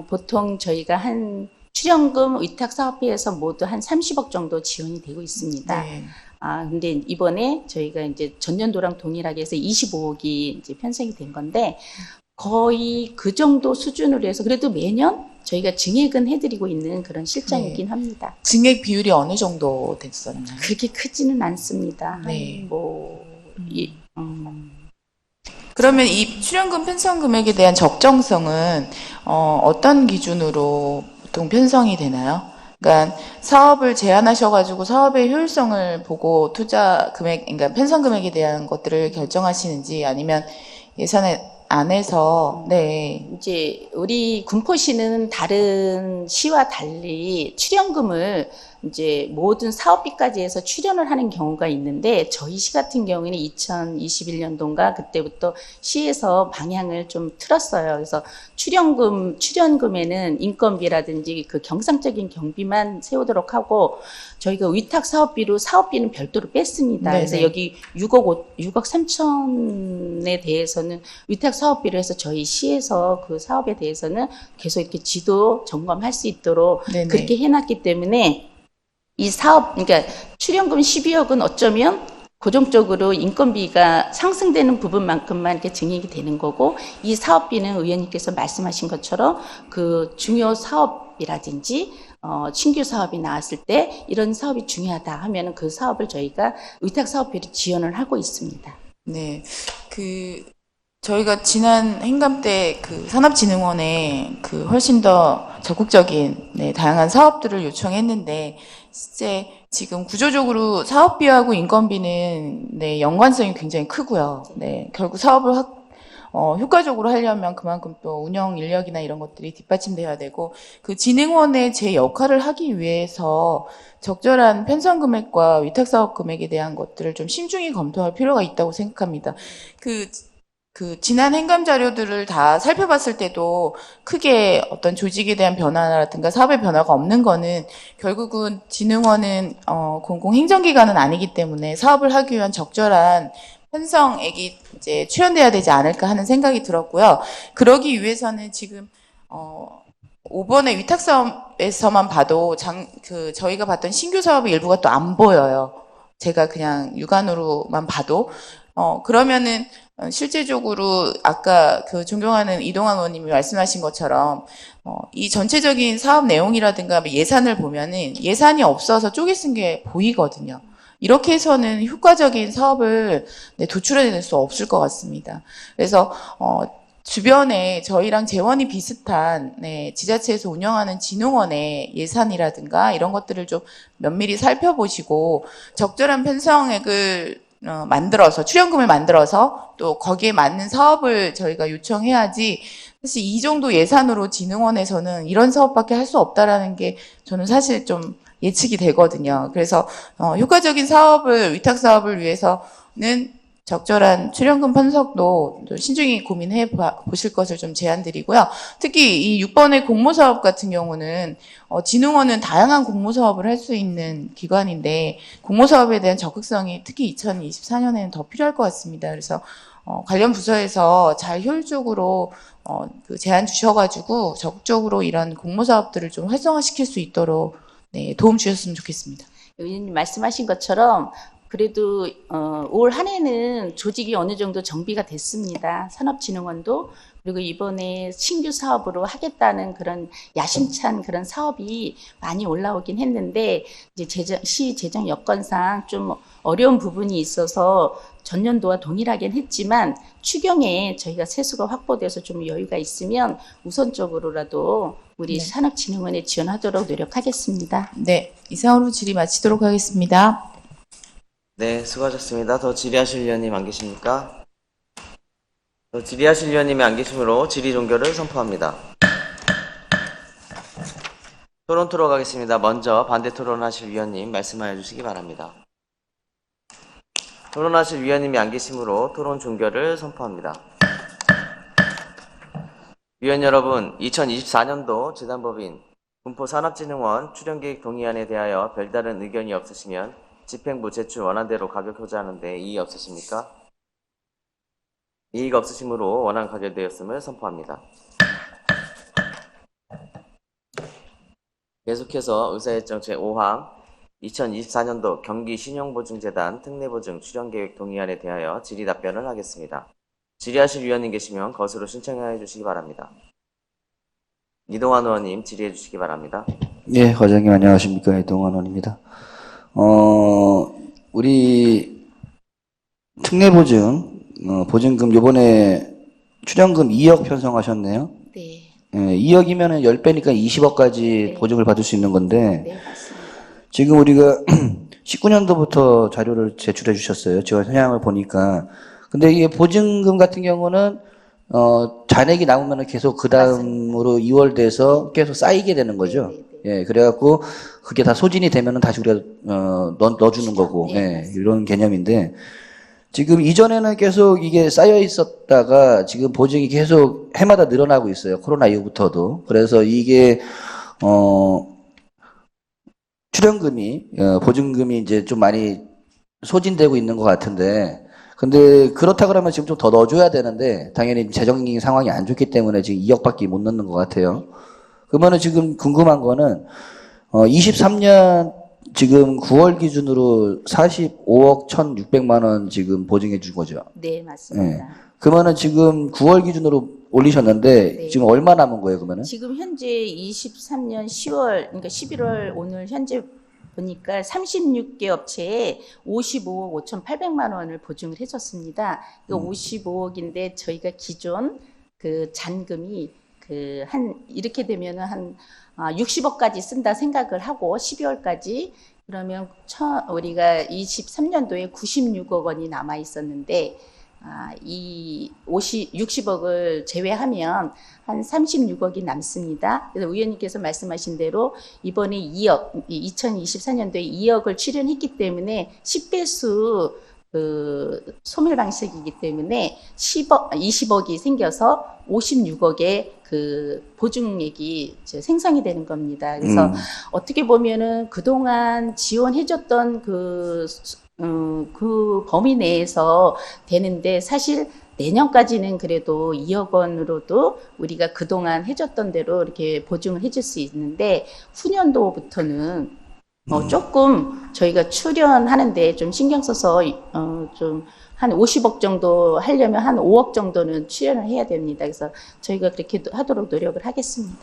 보통 저희가 한 출연금 위탁 사업비에서 모두 한 30억 정도 지원이 되고 있습니다. 네. 근데 이번에 저희가 이제 전년도랑 동일하게 해서 25억이 이제 편성이 된 건데, 거의 그 정도 수준으로 해서 그래도 매년 저희가 증액은 해드리고 있는 그런 실정이긴 합니다. 증액 비율이 어느 정도 됐었나요? 그렇게 크지는 않습니다. 네. 그러면 이 출연금 편성 금액에 대한 적정성은 어떤 기준으로 보통 편성이 되나요? 그러니까 사업을 제안하셔가지고 사업의 효율성을 보고 투자 금액, 그러니까 편성 금액에 대한 것들을 결정하시는지 아니면 예산에 안에서 네. 이제 우리 군포시는 다른 시와 달리 출연금을 이제 모든 사업비까지 해서 출연을 하는 경우가 있는데, 저희 시 같은 경우에는 2021년도인가 그때부터 시에서 방향을 좀 틀었어요. 그래서 출연금에는 인건비라든지 그 경상적인 경비만 세우도록 하고, 저희가 위탁 사업비로 사업비는 별도로 뺐습니다. 네네. 그래서 여기 6억 3천에 대해서는 위탁 사업비로 해서 저희 시에서 그 사업에 대해서는 계속 이렇게 지도 점검할 수 있도록 네네. 그렇게 해놨기 때문에 이 사업, 그러니까 출연금 12억은 어쩌면 고정적으로 인건비가 상승되는 부분만큼만 이렇게 증액이 되는 거고, 이 사업비는 의원님께서 말씀하신 것처럼 그 중요 사업이라든지 신규 사업이 나왔을 때 이런 사업이 중요하다 하면은 그 사업을 저희가 위탁 사업비로 지원을 하고 있습니다. 네. 저희가 지난 행감 때 산업진흥원에 훨씬 더 적극적인 다양한 사업들을 요청했는데, 실제 지금 구조적으로 사업비하고 인건비는 연관성이 굉장히 크고요. 네. 결국 사업을 효과적으로 하려면 그만큼 또 운영 인력이나 이런 것들이 뒷받침돼야 되고, 그 진흥원의 제 역할을 하기 위해서 적절한 편성 금액과 위탁 사업 금액에 대한 것들을 좀 신중히 검토할 필요가 있다고 생각합니다. 지난 행감 자료들을 다 살펴봤을 때도 크게 어떤 조직에 대한 변화라든가 사업의 변화가 없는 거는 결국은 진흥원은 공공행정기관은 아니기 때문에 사업을 하기 위한 적절한 편성액이 이제 출연돼야 되지 않을까 하는 생각이 들었고요. 그러기 위해서는 지금 5번의 위탁 사업에서만 봐도 저희가 봤던 신규 사업의 일부가 또 안 보여요. 제가 그냥 육안으로만 봐도 그러면은 실제적으로 아까 존경하는 이동환 의원님이 말씀하신 것처럼 이 전체적인 사업 내용이라든가 예산을 보면은 예산이 없어서 쪼개 쓴 게 보이거든요. 이렇게 해서는 효과적인 사업을 도출해낼 수 없을 것 같습니다. 그래서 주변에 저희랑 재원이 비슷한 지자체에서 운영하는 진흥원의 예산이라든가 이런 것들을 좀 면밀히 살펴보시고 적절한 편성액을 만들어서 출연금을 만들어서 또 거기에 맞는 사업을 저희가 요청해야지 사실 이 정도 예산으로 진흥원에서는 이런 사업밖에 할 수 없다라는 게 저는 사실 좀 예측이 되거든요. 그래서 효과적인 사업을 위탁 사업을 위해서는 적절한 출연금 편성도 좀 신중히 고민해 보실 것을 좀 제안드리고요. 특히 이 6번의 공모사업 같은 경우는 진흥원은 다양한 공모사업을 할 수 있는 기관인데 공모사업에 대한 적극성이 특히 2024년에는 더 필요할 것 같습니다. 그래서 관련 부서에서 잘 효율적으로 그 제안 주셔가지고 적극적으로 이런 공모사업들을 좀 활성화시킬 수 있도록 도움 주셨으면 좋겠습니다. 의원님 말씀하신 것처럼 그래도 올 한 해는 조직이 어느 정도 정비가 됐습니다. 산업진흥원도 그리고 이번에 신규 사업으로 하겠다는 그런 야심찬 그런 사업이 많이 올라오긴 했는데 이제 시 재정 여건상 좀 어려운 부분이 있어서 전년도와 동일하긴 했지만 추경에 저희가 세수가 확보돼서 좀 여유가 있으면 우선적으로라도 우리 산업진흥원에 지원하도록 노력하겠습니다. 네, 이상으로 질의 마치도록 하겠습니다. 네, 수고하셨습니다. 더 질의하실 위원님 안 계십니까? 더 질의하실 위원님이 안 계시므로 질의 종결을 선포합니다. 토론 들어가겠습니다. 먼저 반대 토론하실 위원님 말씀하여 주시기 바랍니다. 토론하실 위원님이 안 계시므로 토론 종결을 선포합니다. 위원 여러분, 2024년도 재단법인 군포산업진흥원 출연계획 동의안에 대하여 별다른 의견이 없으시면 집행부 제출 원안대로 가격 효자하는데 이의 없으십니까? 이의가 없으시므로 원안 가결되었음을 선포합니다. 계속해서 의사일정 제5항 2024년도 경기신용보증재단 특례보증 출연계획 동의안에 대하여 질의 답변을 하겠습니다. 질의하실 위원님 계시면 것으로 신청해 주시기 바랍니다. 이동환 의원님 질의해 주시기 바랍니다. 예, 과장님 안녕하십니까. 이동환 의원입니다. 우리 특례보증, 보증금 요번에 출연금 2억 편성하셨네요. 네. 예, 2억이면은 10배니까 20억까지 네. 보증을 받을 수 있는 건데, 네, 맞습니다. 지금 우리가 19년도부터 자료를 제출해 주셨어요. 제가 현황을 보니까. 근데 이게 보증금 같은 경우는, 잔액이 남으면 계속 그 다음으로 2월 돼서 계속 쌓이게 되는 거죠. 예, 그래갖고 그게 다 소진이 되면은 다시 우리가, 넣어주는 거고, 예, 이런 개념인데, 지금 이전에는 계속 이게 쌓여 있었다가 지금 보증이 계속 해마다 늘어나고 있어요. 코로나 이후부터도. 그래서 이게, 출연금이, 보증금이 이제 좀 많이 소진되고 있는 것 같은데, 근데 그렇다 그러면 지금 좀 더 넣어줘야 되는데, 당연히 재정적인 상황이 안 좋기 때문에 지금 2억밖에 못 넣는 것 같아요. 그러면은 지금 궁금한 거는, 23년 지금 9월 기준으로 45억 1,600만 원 지금 보증해 준 거죠. 네, 맞습니다. 예. 그러면은 지금 9월 기준으로 올리셨는데, 네. 지금 얼마 남은 거예요, 그러면은? 지금 현재 23년 10월, 그러니까 11월 오늘 현재 보니까 36개 업체에 55억 5,800만 원을 보증을 해줬습니다. 이거 55억인데 저희가 기존 그 잔금이 이렇게 되면은 한 60억까지 쓴다 생각을 하고 12월까지 그러면 우리가 23년도에 96억 원이 남아 있었는데 이 60억을 제외하면 한 36억이 남습니다. 그래서 의원님께서 말씀하신 대로 이번에 2억, 2024년도에 2억을 출연했기 때문에 10배수 소멸 방식이기 때문에 20억이 생겨서 56억의 보증액이 생성이 되는 겁니다. 그래서 어떻게 보면은 그동안 지원해줬던 그 범위 내에서 되는데 사실 내년까지는 그래도 2억 원으로도 우리가 그동안 해줬던 대로 이렇게 보증을 해줄 수 있는데 후년도부터는 조금 저희가 출연하는데 좀 신경 써서 좀 한 50억 정도 하려면 한 5억 정도는 출연을 해야 됩니다. 그래서 저희가 그렇게 하도록 노력을 하겠습니다.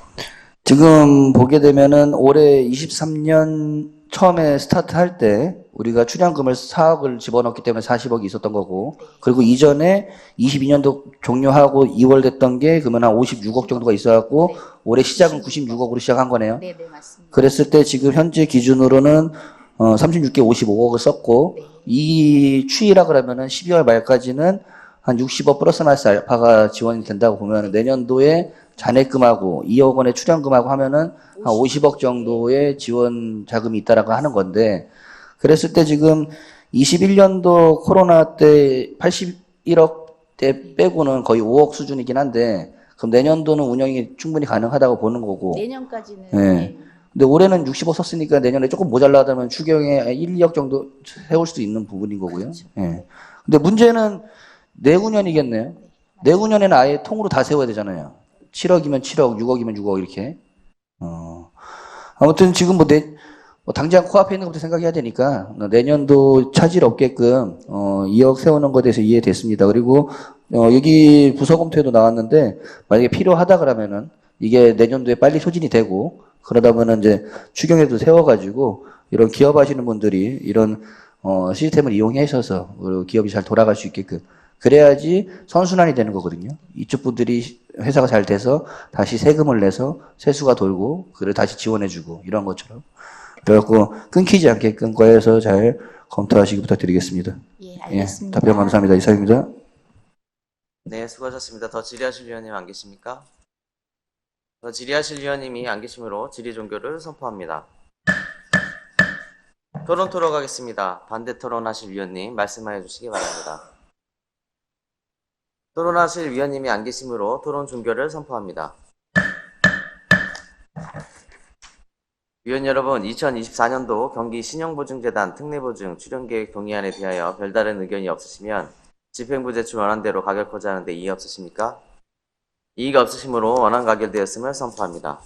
지금 보게 되면은 올해 23년 처음에 스타트할 때 우리가 출연금을 4억을 집어넣기 때문에 40억이 있었던 거고, 그리고 이전에 22년도 종료하고 2월 됐던 게 그러면 한 56억 정도가 있어갖고 네. 올해 시작은 96억으로 시작한 거네요. 네, 네, 맞습니다. 그랬을 때 지금 현재 기준으로는 36개 55억을 썼고, 네. 이 추이라 그러면은 12월 말까지는 한 60억 플러스 마이너스 알파가 지원이 된다고 보면 내년도에 잔액금하고 2억 원의 출연금하고 하면은 한 50억 정도의 지원 자금이 있다라고 하는 건데, 그랬을 때 지금 21년도 코로나 때 81억 대 빼고는 거의 5억 수준이긴 한데, 그럼 내년도는 운영이 충분히 가능하다고 보는 거고. 내년까지는 네. 네. 근데 올해는 60억 썼으니까 내년에 조금 모자라다면 추경에 1, 2억 정도 세울 수도 있는 부분인 거고요. 예. 근데 문제는 내후년이겠네요. 내후년에는 아예 통으로 다 세워야 되잖아요. 7억이면 7억, 6억이면 6억 이렇게. 아무튼 지금 뭐 당장 코앞에 있는 것부터 생각해야 되니까 내년도 차질 없게끔 2억 세우는 것에 대해서 이해됐습니다. 그리고 여기 부서 검토에도 나왔는데 만약에 필요하다 그러면은 이게 내년도에 빨리 소진이 되고 그러다 보면 이제 추경에도 세워가지고 이런 기업 하시는 분들이 이런 시스템을 이용하셔서 기업이 잘 돌아갈 수 있게끔 그래야지 선순환이 되는 거거든요. 이쪽 분들이 회사가 잘 돼서 다시 세금을 내서 세수가 돌고 그걸 다시 지원해주고 이런 것처럼 그래갖고 끊기지 않게끔 과에서 잘 검토하시기 부탁드리겠습니다. 예, 알겠습니다. 답변 감사합니다. 이상입니다. 네, 수고하셨습니다. 더 질의하실 위원님 안 계십니까? 더 질의하실 위원님이 안 계시므로 질의 종교를 선포합니다. 토론 가겠습니다. 반대 토론하실 위원님 말씀하여 주시기 바랍니다. 토론하실 위원님이 안 계시므로 토론 종교를 선포합니다. 위원 여러분, 2024년도 경기 신용보증재단 특례보증 출연계획 동의안에 대하여 별다른 의견이 없으시면 집행부 제출 원안대로 가결코자 하는데 이의 없으십니까? 이의가 없으시므로 원안 가결되었음을 선포합니다.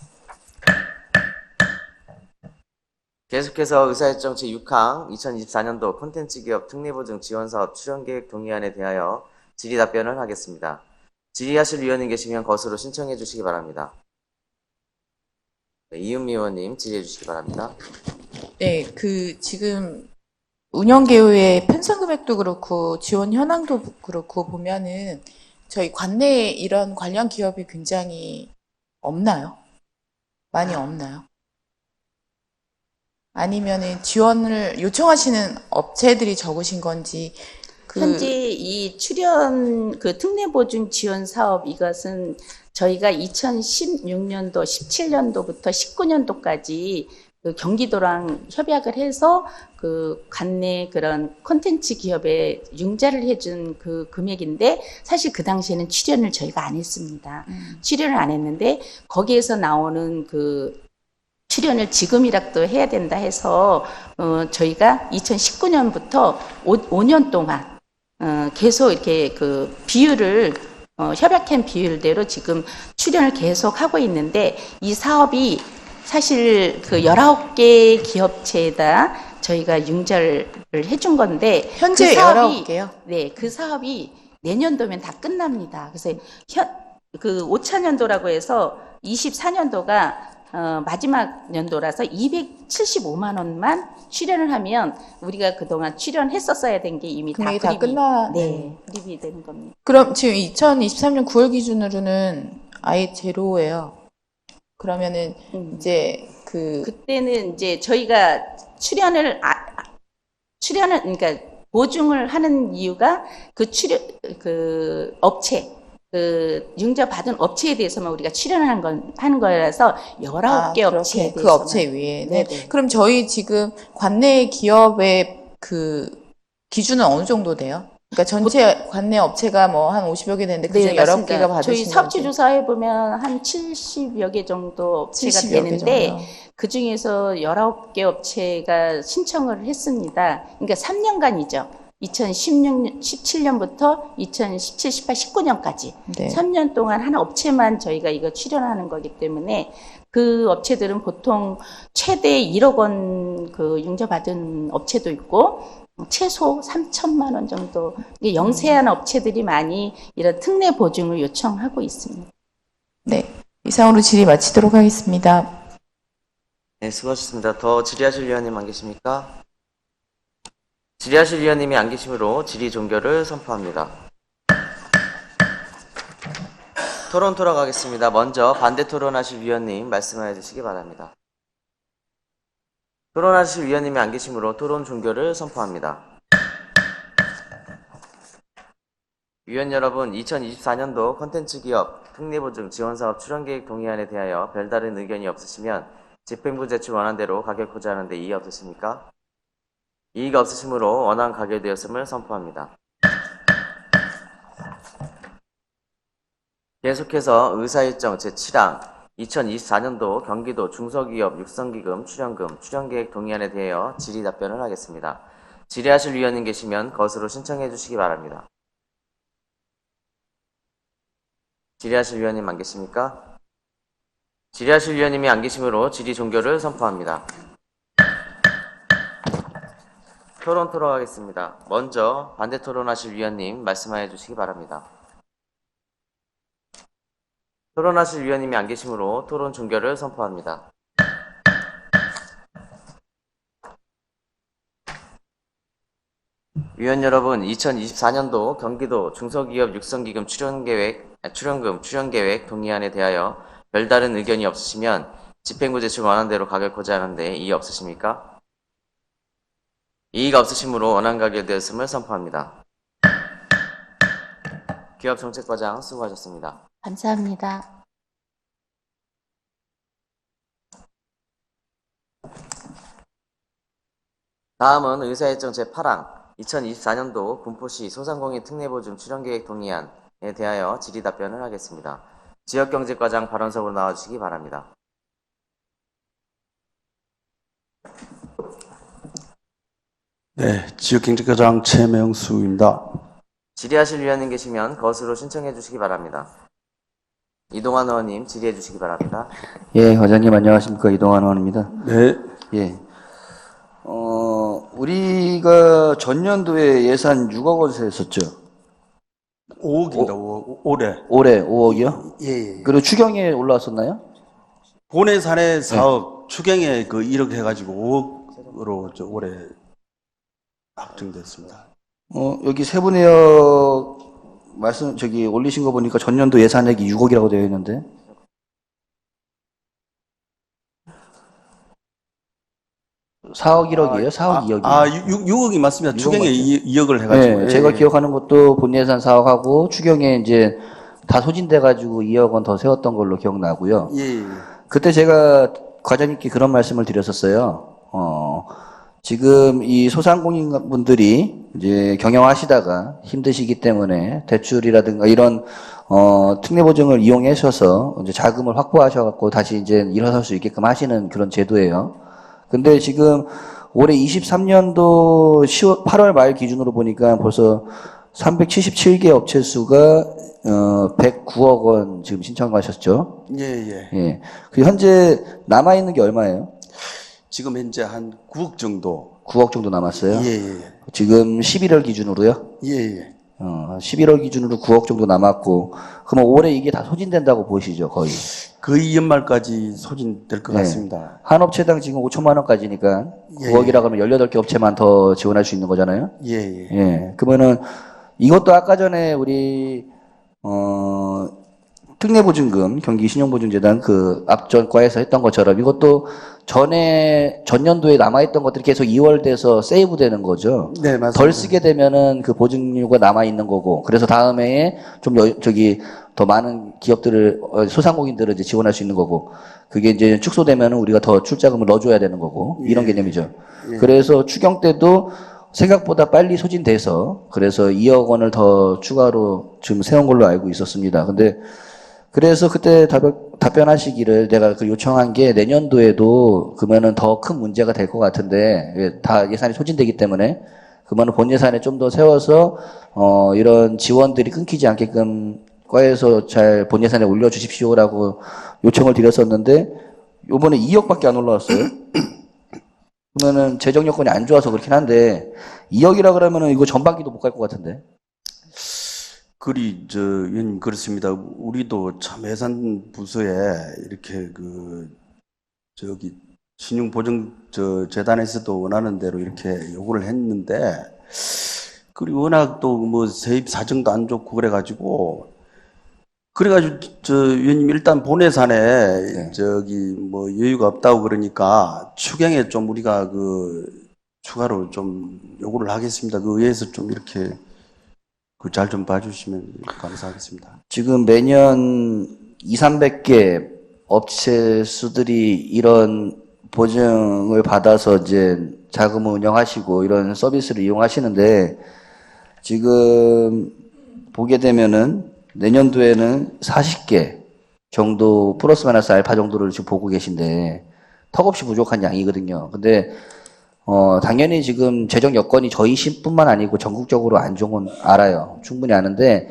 계속해서 의사일정 제6항 2024년도 콘텐츠기업 특례보증 지원사업 출연계획 동의안에 대하여 질의 답변을 하겠습니다. 질의하실 위원님 계시면 것으로 신청해 주시기 바랍니다. 네, 이은미 의원님 질의해 주시기 바랍니다. 네, 지금 운영개요의 편성 금액도 그렇고 지원 현황도 그렇고 보면은 저희 관내에 이런 관련 기업이 굉장히 없나요? 많이 없나요? 아니면은 지원을 요청하시는 업체들이 적으신 건지 현재 이 출연 특례보증 지원 사업 이것은 저희가 2016년도, 17년도부터 19년도까지 경기도랑 협약을 해서 관내 그런 콘텐츠 기업에 융자를 해준 금액인데 사실 그 당시에는 출연을 저희가 안 했습니다. 출연을 안 했는데 거기에서 나오는 출연을 지금이라도 해야 된다 해서 저희가 2019년부터 5년 동안 계속 이렇게 비율을 협약한 비율대로 지금 출연을 계속 하고 있는데 이 사업이 사실 19개 기업체에다 저희가 융자를 해준 건데 현재 19개요? 네, 그 사업이 내년도면 다 끝납니다. 그래서 5차년도라고 해서 24년도가 마지막 연도라서 275만 원만 출연을 하면 우리가 그동안 출연했었어야 된 게 이미 금액이 다 다 끝나. 네, 구입이 되는 겁니다. 그럼 지금 2023년 9월 기준으로는 아예 제로예요. 그러면은 이제 그때는 이제 저희가 출연을 그러니까 보증을 하는 이유가 업체 융자 받은 업체에 대해서만 우리가 하는 거라서 19개 업체에 대해서 그 업체 위에. 네. 그럼 저희 지금 관내 기업의 기준은 어느 정도 돼요? 그러니까 전체 관내 업체가 뭐 한 50여 개 되는데 그중에 19개가 받으신 저희 사업체 조사해 보면 한 70여 개 정도 업체가 되는데 그 중에서 19개 업체가 신청을 했습니다. 그러니까 3년간이죠. 2017년부터 2017, 18, 19년까지 네. 3년 동안 한 업체만 저희가 이거 출연하는 거기 때문에 그 업체들은 보통 최대 1억 원 융자 받은 업체도 있고 최소 3천만 원 정도 영세한 업체들이 많이 이런 특례 보증을 요청하고 있습니다. 네, 이상으로 질의 마치도록 하겠습니다. 네, 수고하셨습니다. 더 질의하실 위원님 안 계십니까? 질의하실 위원님이 안 계시므로 질의 종결을 선포합니다. 토론 돌아가겠습니다. 먼저 반대 토론하실 위원님 말씀해 주시기 바랍니다. 토론하실 위원님이 안 계시므로 토론 종결을 선포합니다. 위원 여러분, 2024년도 콘텐츠 기업 특례보증 지원사업 출원계획 동의안에 대하여 별다른 의견이 없으시면 집행부 제출 원안대로 가결코자 하는데 이의 없으십니까? 이의가 없으시므로 원안 가결되었음을 선포합니다. 계속해서 의사일정 제7항 2024년도 경기도 중소기업 육성기금 출연금 출연계획 동의안에 대하여 질의 답변을 하겠습니다. 질의하실 위원님 계시면 것으로 신청해 주시기 바랍니다. 질의하실 위원님 안 계십니까? 질의하실 위원님이 안 계시므로 질의 종결을 선포합니다. 토론 토론하겠습니다. 먼저 반대 토론하실 위원님 말씀하여 주시기 바랍니다. 토론하실 위원님이 안 계시므로 토론 종결을 선포합니다. 위원 여러분, 2024년도 경기도 중소기업 육성기금 출연금 출연계획 동의안에 대하여 별다른 의견이 없으시면 집행부 제출 원안대로 가결코자 하는데 이의 없으십니까? 이의가 없으시므로 원안 가결되었음을 선포합니다. 기업정책과장 수고하셨습니다. 감사합니다. 다음은 의사일정 제8항 2024년도 군포시 소상공인 특례보증 출연계획 동의안에 대하여 질의 답변을 하겠습니다. 지역경제과장 발언석으로 나와주시기 바랍니다. 네, 지역경제과장 최명수입니다. 질의하실 위원님 계시면 것으로 신청해 주시기 바랍니다. 이동환 의원님 질의해 주시기 바랍니다. 예, 과장님 안녕하십니까. 이동환 의원입니다. 네, 예. 우리가 전년도에 예산 6억 원 세웠었죠. 5억입니다. 5억, 올해. 올해 5억이요? 예, 예. 그리고 추경에 올라왔었나요? 본회산에 4억, 추경에 그 1억 해가지고 5억으로 올해 확정됐습니다. 여기 세부내역 올리신 거 보니까 전년도 예산액이 6억이라고 되어 있는데. (4억 1억이에요) (4억 2억이요) 6억이 맞습니다. 6억 추경에 맞죠? 2억을 해가지고. 네, 예, 제가 예. 기억하는 것도 본 예산 4억 하고 추경에 이제 다 소진돼가지고 2억 원 더 세웠던 걸로 기억나고요. 예, 예. 그때 제가 과장님께 그런 말씀을 드렸었어요. 지금 이 소상공인 분들이 이제 경영하시다가 힘드시기 때문에 대출이라든가 이런 특례보증을 이용하셔서 이제 자금을 확보하셔갖고 다시 이제 일어설 수 있게끔 하시는 그런 제도예요. 근데 지금 올해 23년도 8월 말 기준으로 보니까 벌써 377개 업체 수가 109억 원 지금 신청하셨죠? 예, 예. 예. 그 현재 남아 있는 게 얼마예요? 지금 현재 한 9억 정도. 9억 정도 남았어요. 예, 예. 지금 11월 기준으로요? 예, 예. 11월 기준으로 9억 정도 남았고, 그러면 올해 이게 다 소진된다고 보시죠, 거의. 거의 연말까지 소진될 것 네. 같습니다. 한 업체당 지금 5천만 원까지니까 예, 9억이라 그러면 18개 업체만 더 지원할 수 있는 거잖아요? 예, 예. 예. 그러면은 이것도 아까 전에 우리, 특례보증금, 경기신용보증재단 그 앞전과에서 했던 것처럼 이것도 전년도에 남아있던 것들이 계속 2월 돼서 세이브 되는 거죠. 네, 맞습니다. 덜 쓰게 되면은 그 보증료가 남아있는 거고, 그래서 다음 해에 좀 더 많은 기업들을, 소상공인들을 이제 지원할 수 있는 거고, 그게 이제 축소되면은 우리가 더 출자금을 넣어줘야 되는 거고, 이런 예. 개념이죠. 예. 그래서 추경 때도 생각보다 빨리 소진돼서, 그래서 2억 원을 더 추가로 지금 세운 걸로 알고 있었습니다. 근데, 그래서 그때 답변하시기를 내가 그 요청한 게 내년도에도 그러면은 더 큰 문제가 될 것 같은데, 다 예산이 소진되기 때문에, 그러면은 본 예산에 좀 더 세워서, 이런 지원들이 끊기지 않게끔 과에서 잘 본 예산에 올려주십시오라고 요청을 드렸었는데, 요번에 2억밖에 안 올라왔어요. 그러면은 재정 여건이 안 좋아서 그렇긴 한데, 2억이라 그러면은 이거 전반기도 못 갈 것 같은데. 위원님, 그렇습니다. 우리도 참 예산 부서에 이렇게 신용보증 재단에서도 원하는 대로 이렇게 요구를 했는데, 그리고 워낙 또 뭐 세입 사정도 안 좋고 그래가지고 위원님 일단 본회산에 네. 뭐 여유가 없다고 그러니까 추경에 좀 우리가 추가로 좀 요구를 하겠습니다. 그 의회에서 좀 이렇게 잘 좀 봐주시면 감사하겠습니다. 지금 매년 200~300개 업체 수들이 이런 보증을 받아서 이제 자금을 운영하시고 이런 서비스를 이용하시는데, 지금 보게 되면은 내년도에는 40개 정도 플러스 마이너스 알파 정도를 지금 보고 계신데 턱없이 부족한 양이거든요. 근데 당연히 지금 재정 여건이 저희 시뿐만 아니고 전국적으로 안 좋은 건 알아요. 충분히 아는데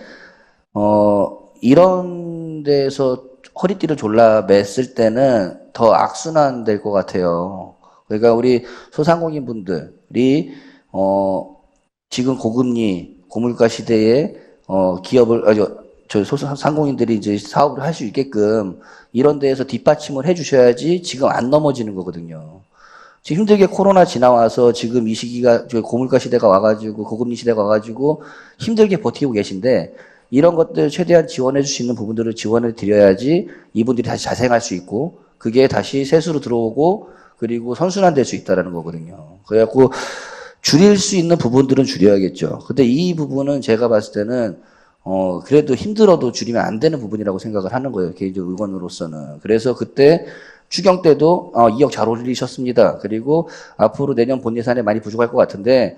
이런 데서 허리띠를 졸라 맸을 때는 더 악순환 될 것 같아요. 그러니까 우리 소상공인 분들이 지금 고금리 고물가 시대에 기업을 소상공인들이 이제 사업을 할 수 있게끔 이런 데에서 뒷받침을 해주셔야지 지금 안 넘어지는 거거든요. 지금 힘들게 코로나 지나와서 지금 이 시기가 고물가 시대가 와가지고 고금리 시대가 와가지고 힘들게 버티고 계신데, 이런 것들 최대한 지원해 줄 수 있는 부분들을 지원해 드려야지 이분들이 다시 자생할 수 있고 그게 다시 세수로 들어오고 그리고 선순환될 수 있다라는 거거든요. 그래갖고 줄일 수 있는 부분들은 줄여야겠죠. 근데 이 부분은 제가 봤을 때는 그래도 힘들어도 줄이면 안 되는 부분이라고 생각을 하는 거예요. 개인적 의견으로서는. 그래서 그때 추경 때도 2억 잘 올리셨습니다. 그리고 앞으로 내년 본 예산에 많이 부족할 것 같은데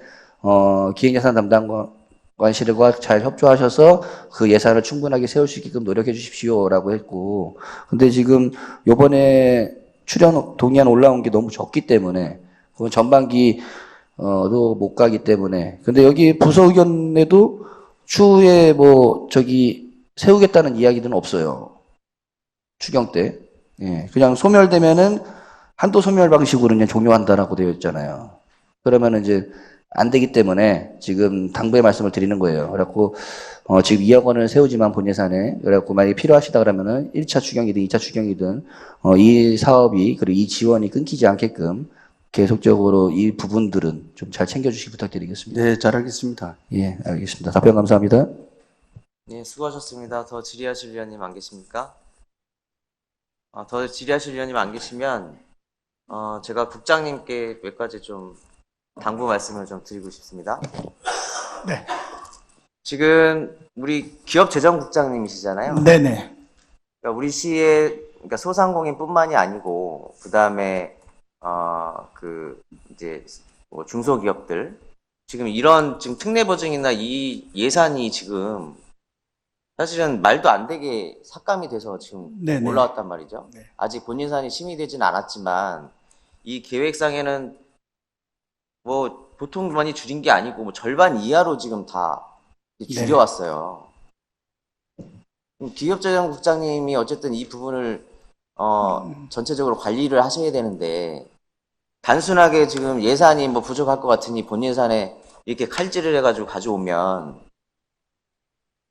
기획예산 담당관실과 잘 협조하셔서 그 예산을 충분하게 세울 수 있게끔 노력해 주십시오라고 했고, 근데 지금 요번에 출연 동의안 올라온 게 너무 적기 때문에 그건 전반기 도 못 가기 때문에. 근데 여기 부서 의견에도 추후에 세우겠다는 이야기는 없어요. 추경 때. 예, 그냥 소멸되면은 한도 소멸 방식으로 그냥 종료한다라고 되어 있잖아요. 그러면은 이제 안 되기 때문에 지금 당부의 말씀을 드리는 거예요. 그래갖고 지금 2억 원을 세우지만 본 예산에, 그래갖고 만약에 필요하시다 그러면은 1차 추경이든 2차 추경이든 이 사업이 그리고 이 지원이 끊기지 않게끔 계속적으로 이 부분들은 좀 잘 챙겨주시기 부탁드리겠습니다. 네, 잘하겠습니다. 예, 알겠습니다. 답변 감사합니다. 네, 수고하셨습니다. 더 질의하실 위원님 안 계십니까? 더 질의하실 위원님 안 계시면 제가 국장님께 몇 가지 좀 당부 말씀을 좀 드리고 싶습니다. 네. 지금 우리 기업재정국장님이시잖아요. 네네. 그러니까 우리 시의 그러니까 소상공인뿐만이 아니고 그 다음에 이제 뭐 중소기업들 지금 이런 지금 특례보증이나 이 예산이 지금 사실은 말도 안 되게 삭감이 돼서 지금 네네. 올라왔단 말이죠. 네. 아직 본 예산이 심의되지는 않았지만 이 계획상에는 뭐 보통 많이 줄인 게 아니고 뭐 절반 이하로 지금 다 줄여왔어요. 기업재정국장님이 어쨌든 이 부분을 전체적으로 관리를 하셔야 되는데 단순하게 지금 예산이 뭐 부족할 것 같으니 본 예산에 이렇게 칼질을 해가지고 가져오면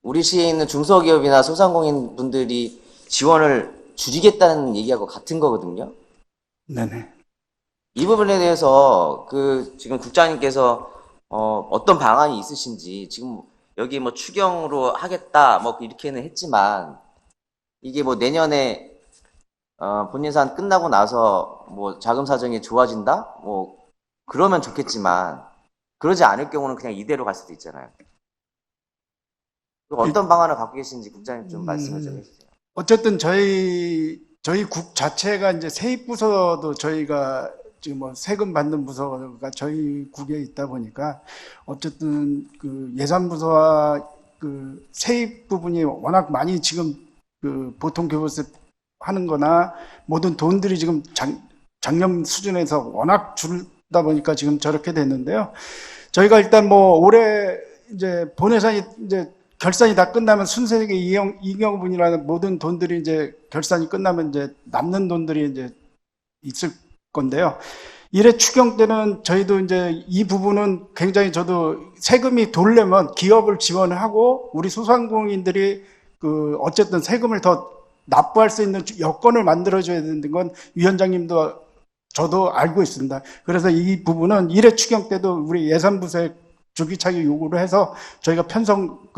우리 시에 있는 중소기업이나 소상공인 분들이 지원을 줄이겠다는 얘기하고 같은 거거든요. 네네. 이 부분에 대해서 지금 국장님께서 어떤 방안이 있으신지, 지금 여기 뭐 추경으로 하겠다 뭐 이렇게는 했지만 이게 뭐 내년에 본 예산 끝나고 나서 뭐 자금 사정이 좋아진다 뭐 그러면 좋겠지만 그러지 않을 경우는 그냥 이대로 갈 수도 있잖아요. 어떤 방안을 갖고 계신지 국장님 좀 말씀을 좀 해주세요. 어쨌든 저희 국 자체가 이제 세입부서도 저희가 지금 뭐 세금 받는 부서가 저희 국에 있다 보니까 어쨌든 그 예산부서와 그 세입 부분이 워낙 많이 지금 그 보통 교부세 하는 거나 모든 돈들이 지금 작년 수준에서 워낙 줄다 보니까 지금 저렇게 됐는데요. 저희가 일단 뭐 올해 이제 본예산이 이제 결산이 다 끝나면 순수하게 이경분이라는 모든 돈들이 이제 결산이 끝나면 이제 남는 돈들이 이제 있을 건데요. 이래 추경 때는 저희도 이제 이 부분은 굉장히 저도 세금이 돌려면 기업을 지원하고 우리 소상공인들이 그 어쨌든 세금을 더 납부할 수 있는 여건을 만들어줘야 되는 건 위원장님도 저도 알고 있습니다. 그래서 이 부분은 1회 추경 때도 우리 예산부서에 줄기차게 요구를 해서 저희가 편성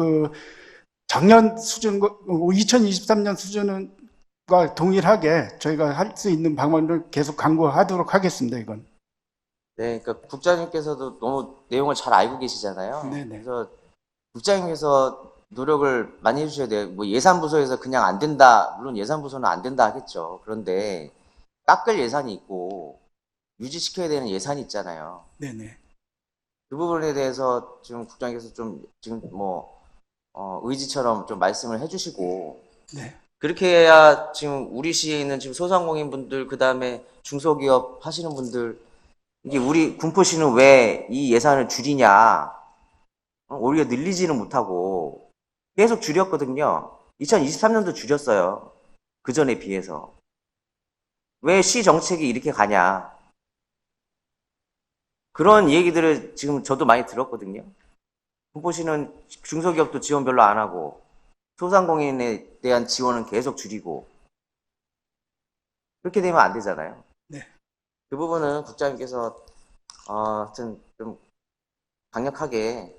작년 수준 2023년 수준과 동일하게 저희가 할 수 있는 방안을 계속 강구하도록 하겠습니다. 이건. 네, 그러니까 국장님께서도 너무 내용을 잘 알고 계시잖아요. 네네. 그래서 국장님께서 노력을 많이 해주셔야 돼요. 뭐 예산부서에서 그냥 안 된다, 물론 예산부서는 안 된다 하겠죠. 그런데 깎을 예산이 있고 유지시켜야 되는 예산이 있잖아요. 네네. 그 부분에 대해서 지금 국장님께서 좀 지금 의지처럼 좀 말씀을 해주시고 네. 그렇게 해야 지금 우리 시에 있는 지금 소상공인분들 그 다음에 중소기업 하시는 분들 이게 우리 군포시는 왜 이 예산을 줄이냐 오히려 늘리지는 못하고 계속 줄였거든요. 2023년도 줄였어요. 그 전에 비해서. 왜 시 정책이 이렇게 가냐. 그런 얘기들을 지금 저도 많이 들었거든요. 군포시는 중소기업도 지원 별로 안 하고 소상공인에 대한 지원은 계속 줄이고 그렇게 되면 안 되잖아요. 네. 그 부분은 국장님께서 하여튼 좀 강력하게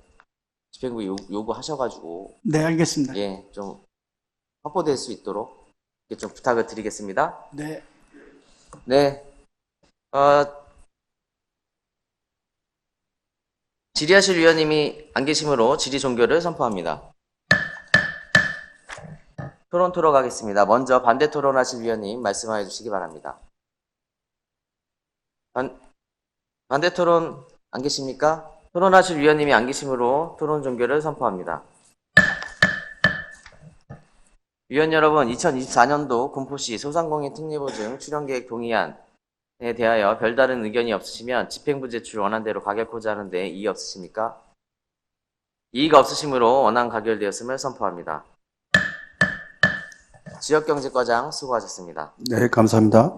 집행부 요구하셔가지고 네, 알겠습니다. 예, 좀 확보될 수 있도록 이렇게 좀 부탁을 드리겠습니다. 네. 네. 질의하실 위원님이 안 계시므로 질의 종결을 선포합니다. 토론 가겠습니다. 먼저 반대 토론하실 위원님 말씀해 주시기 바랍니다. 반대 토론 안 계십니까? 토론하실 위원님이 안 계시므로 토론 종결을 선포합니다. 위원 여러분, 2024년도 군포시 소상공인 특례보증 출연계획 동의안에 대하여 별다른 의견이 없으시면 집행부 제출 원안대로 가결코자 하는데 이의 없으십니까? 이의가 없으시므로 원안 가결되었음을 선포합니다. 지역경제과장 수고하셨습니다. 네, 감사합니다.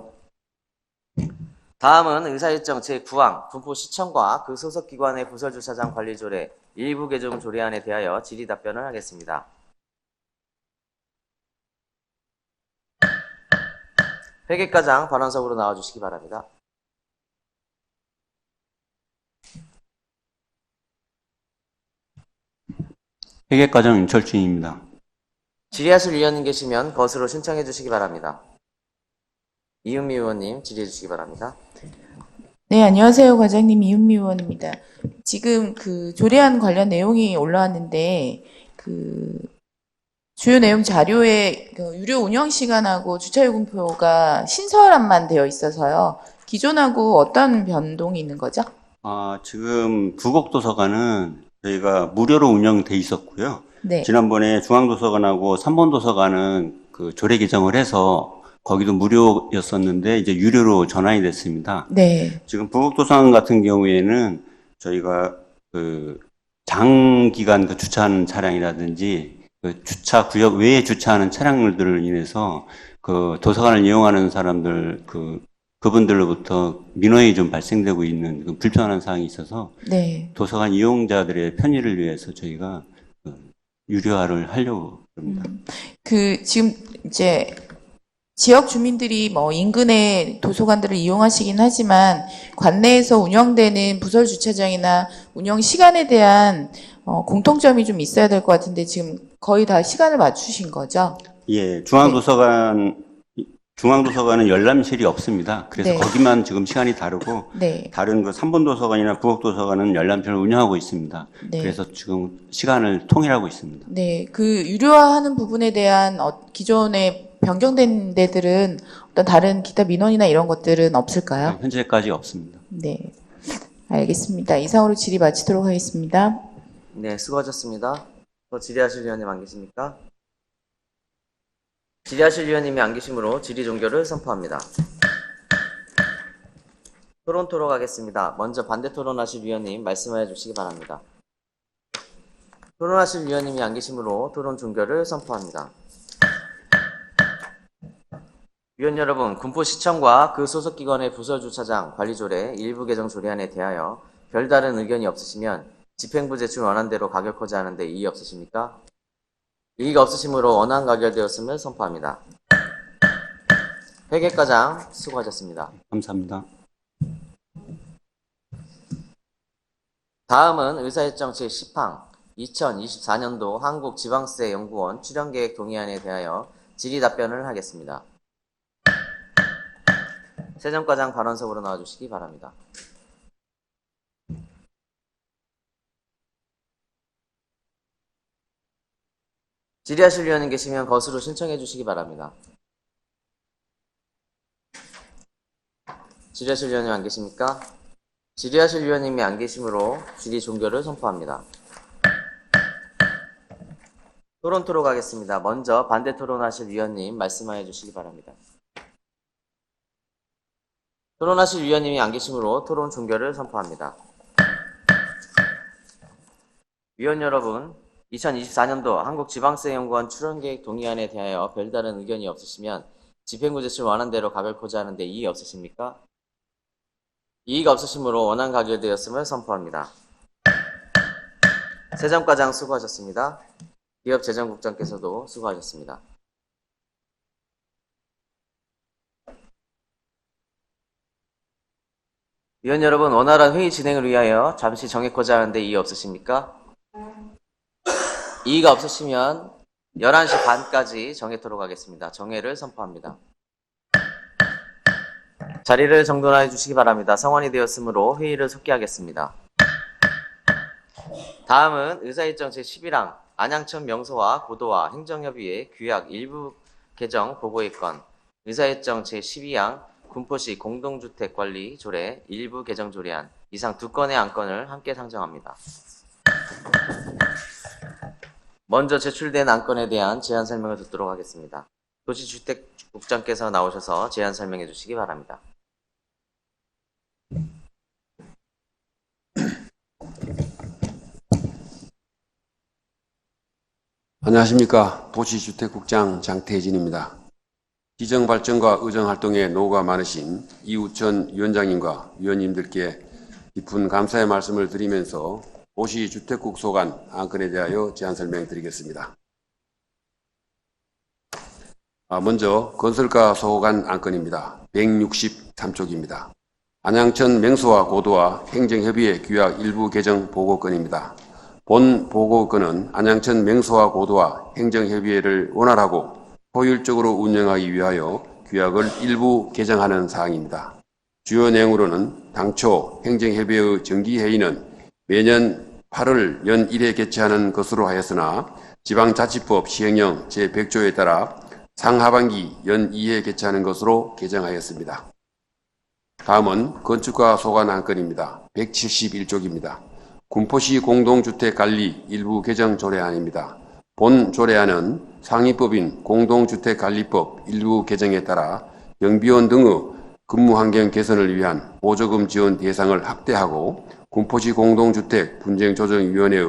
다음은 의사일정 제9항 군포시청과 그 소속기관의 부설주차장 관리조례 일부 개정 조례안에 대하여 질의 답변을 하겠습니다. 회계과장 발언석으로 나와주시기 바랍니다. 회계과장 윤철준입니다. 질의하실 위원님 계시면 거스로 신청해 주시기 바랍니다. 이은미 의원님 질의해 주시기 바랍니다. 네, 안녕하세요. 과장님 이은미 의원입니다. 지금 그 조례안 관련 내용이 올라왔는데 그 주요 내용 자료에 그 유료 운영 시간하고 주차요금표가 신설안만 되어 있어서요. 기존하고 어떤 변동이 있는 거죠? 지금 부곡도서관은 저희가 무료로 운영돼 있었고요. 네. 지난번에 중앙도서관하고 삼본도서관은 그 조례 개정을 해서 거기도 무료였었는데 이제 유료로 전환이 됐습니다. 네. 지금 부곡도서관 같은 경우에는 저희가 그 장기간 그 주차하는 차량이라든지 그 주차 구역 외에 주차하는 차량들을 인해서 그 도서관을 이용하는 사람들 그분들로부터 민원이 좀 발생되고 있는 그 불편한 사항이 있어서 네. 도서관 이용자들의 편의를 위해서 저희가 유료화를 하려고 합니다. 그 지금 이제 지역 주민들이 뭐 인근의 도서관들을 이용하시긴 하지만 관내에서 운영되는 부설 주차장이나 운영 시간에 대한 공통점이 좀 있어야 될 것 같은데 지금 거의 다 시간을 맞추신 거죠? 예, 중앙도서관은 열람실이 없습니다. 그래서 네. 거기만 지금 시간이 다르고 네. 다른 그 삼본도서관이나 부곡도서관은 열람실을 운영하고 있습니다. 네. 그래서 지금 시간을 통일하고 있습니다. 네. 그 유료화하는 부분에 대한 기존에 변경된 데들은 어떤 다른 기타 민원이나 이런 것들은 없을까요? 현재까지 없습니다. 네. 알겠습니다. 이상으로 질의 마치도록 하겠습니다. 네, 수고하셨습니다. 또 질의하실 위원님 안 계십니까? 질의하실 위원님이 안 계시므로 질의 종결을 선포합니다. 토론 가겠습니다. 먼저 반대 토론하실 위원님 말씀해 주시기 바랍니다. 토론하실 위원님이 안 계시므로 토론 종결을 선포합니다. 위원 여러분, 군포시청과 그 소속기관의 부설주차장 관리조례 일부 개정 조례안에 대하여 별다른 의견이 없으시면 집행부 제출 원안대로 가결코자 하는데 이의 없으십니까? 이의가 없으시므로 원안 가결되었음을 선포합니다. 회계과장 수고하셨습니다. 감사합니다. 다음은 의사일정 제10항 2024년도 한국지방세연구원 출연계획 동의안에 대하여 질의 답변을 하겠습니다. 세정과장 발언석으로 나와주시기 바랍니다. 질의하실 위원님 계시면 거수로 신청해 주시기 바랍니다. 질의하실 위원님 안 계십니까? 질의하실 위원님이 안 계시므로 질의 종결을 선포합니다. 토론토로 가겠습니다. 먼저 반대 토론하실 위원님 말씀하여 주시기 바랍니다. 토론하실 위원님이 안 계시므로 토론 종결을 선포합니다. 위원 여러분, 2024년도 한국지방세연구원 출연계획 동의안에 대하여 별다른 의견이 없으시면 집행부 제출 원안대로 가결코자 하는데 이의 없으십니까? 이의가 없으시므로 원안 가결되었음을 선포합니다. 세정과장 수고하셨습니다. 기업재정국장께서도 수고하셨습니다. 위원 여러분, 원활한 회의 진행을 위하여 잠시 정했고자 하는데 이의 없으십니까? 이의가 없으시면 11시 반까지 정해토록 하겠습니다. 정회를 선포합니다. 자리를 정돈해 주시기 바랍니다. 성원이 되었으므로 회의를 속기하겠습니다. 다음은 의사일정 제11항 안양천 명소와 고도화 행정협의회 규약 일부 개정 보고의 건, 의사일정 제12항 군포시 공동주택관리 조례 일부 개정 조례안, 이상 두 건의 안건을 함께 상정합니다. 먼저 제출된 안건에 대한 제안 설명을 듣도록 하겠습니다. 도시주택국장께서 나오셔서 제안 설명해 주시기 바랍니다. 안녕하십니까. 도시주택국장 장태진입니다. 지정발전과 의정활동에 노고가 많으신 이우천 위원장님과 위원님들께 깊은 감사의 말씀을 드리면서 도시주택국 소관 안건에 대하여 제안 설명드리겠습니다. 먼저 건설가 소관 안건입니다. 163쪽입니다. 안양천 맹소와 고도화 행정협의회 규약 일부 개정 보고건입니다. 본 보고건은 안양천 맹소와 고도화 행정협의회를 원활하고 효율적으로 운영하기 위하여 규약을 일부 개정하는 사항입니다. 주요 내용으로는 당초 행정협의회의 정기회의는 매년 8월 연 1회 개최하는 것으로 하였으나 지방자치법 시행령 제100조에 따라 상하반기 연 2회 개최하는 것으로 개정하였습니다. 다음은 건축가 소관 안건입니다. 171쪽입니다. 군포시 공동주택관리 일부 개정 조례안입니다. 본 조례안은 상위법인 공동주택관리법 일부 개정에 따라 경비원 등의 근무환경 개선을 위한 보조금 지원 대상을 확대하고 군포시 공동주택 분쟁조정위원회의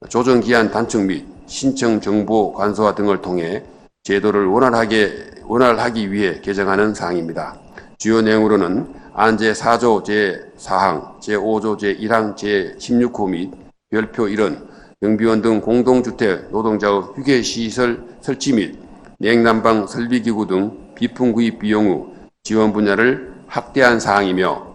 조정기한 단축 및 신청 정보 간소화 등을 통해 제도를 원활하기 위해 개정하는 사항입니다. 주요 내용으로는 안 제4조 제4항, 제5조 제1항 제16호 및 별표 1은 경비원 등 공동주택 노동자의 휴게시설 설치 및 냉난방 설비기구 등 비품 구입 비용의 지원 분야를 확대한 사항이며,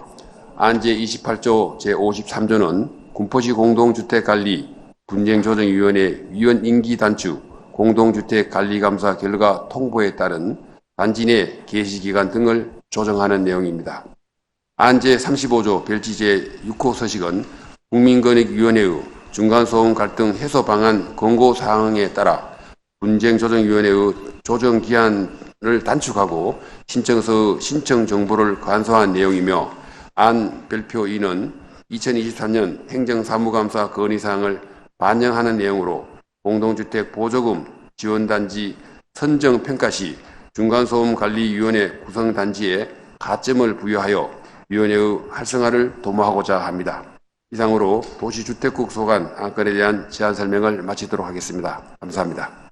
안 제28조 제53조는 군포시 공동주택관리 분쟁조정위원회 위원 임기 단축, 공동주택관리감사 결과 통보에 따른 단지 내 게시기간 등을 조정하는 내용입니다. 안 제35조 별지 제6호 서식은 국민권익위원회의 중간소음 갈등 해소 방안 권고 사항에 따라 분쟁조정위원회의 조정기한을 단축하고 신청서 신청 정보를 간소화한 내용이며, 안 별표 2는 2023년 행정사무감사 건의사항을 반영하는 내용으로 공동주택 보조금 지원단지 선정평가 시 중간소음관리위원회 구성단지에 가점을 부여하여 위원회의 활성화를 도모하고자 합니다. 이상으로 도시주택국 소관 안건에 대한 제안 설명을 마치도록 하겠습니다. 감사합니다.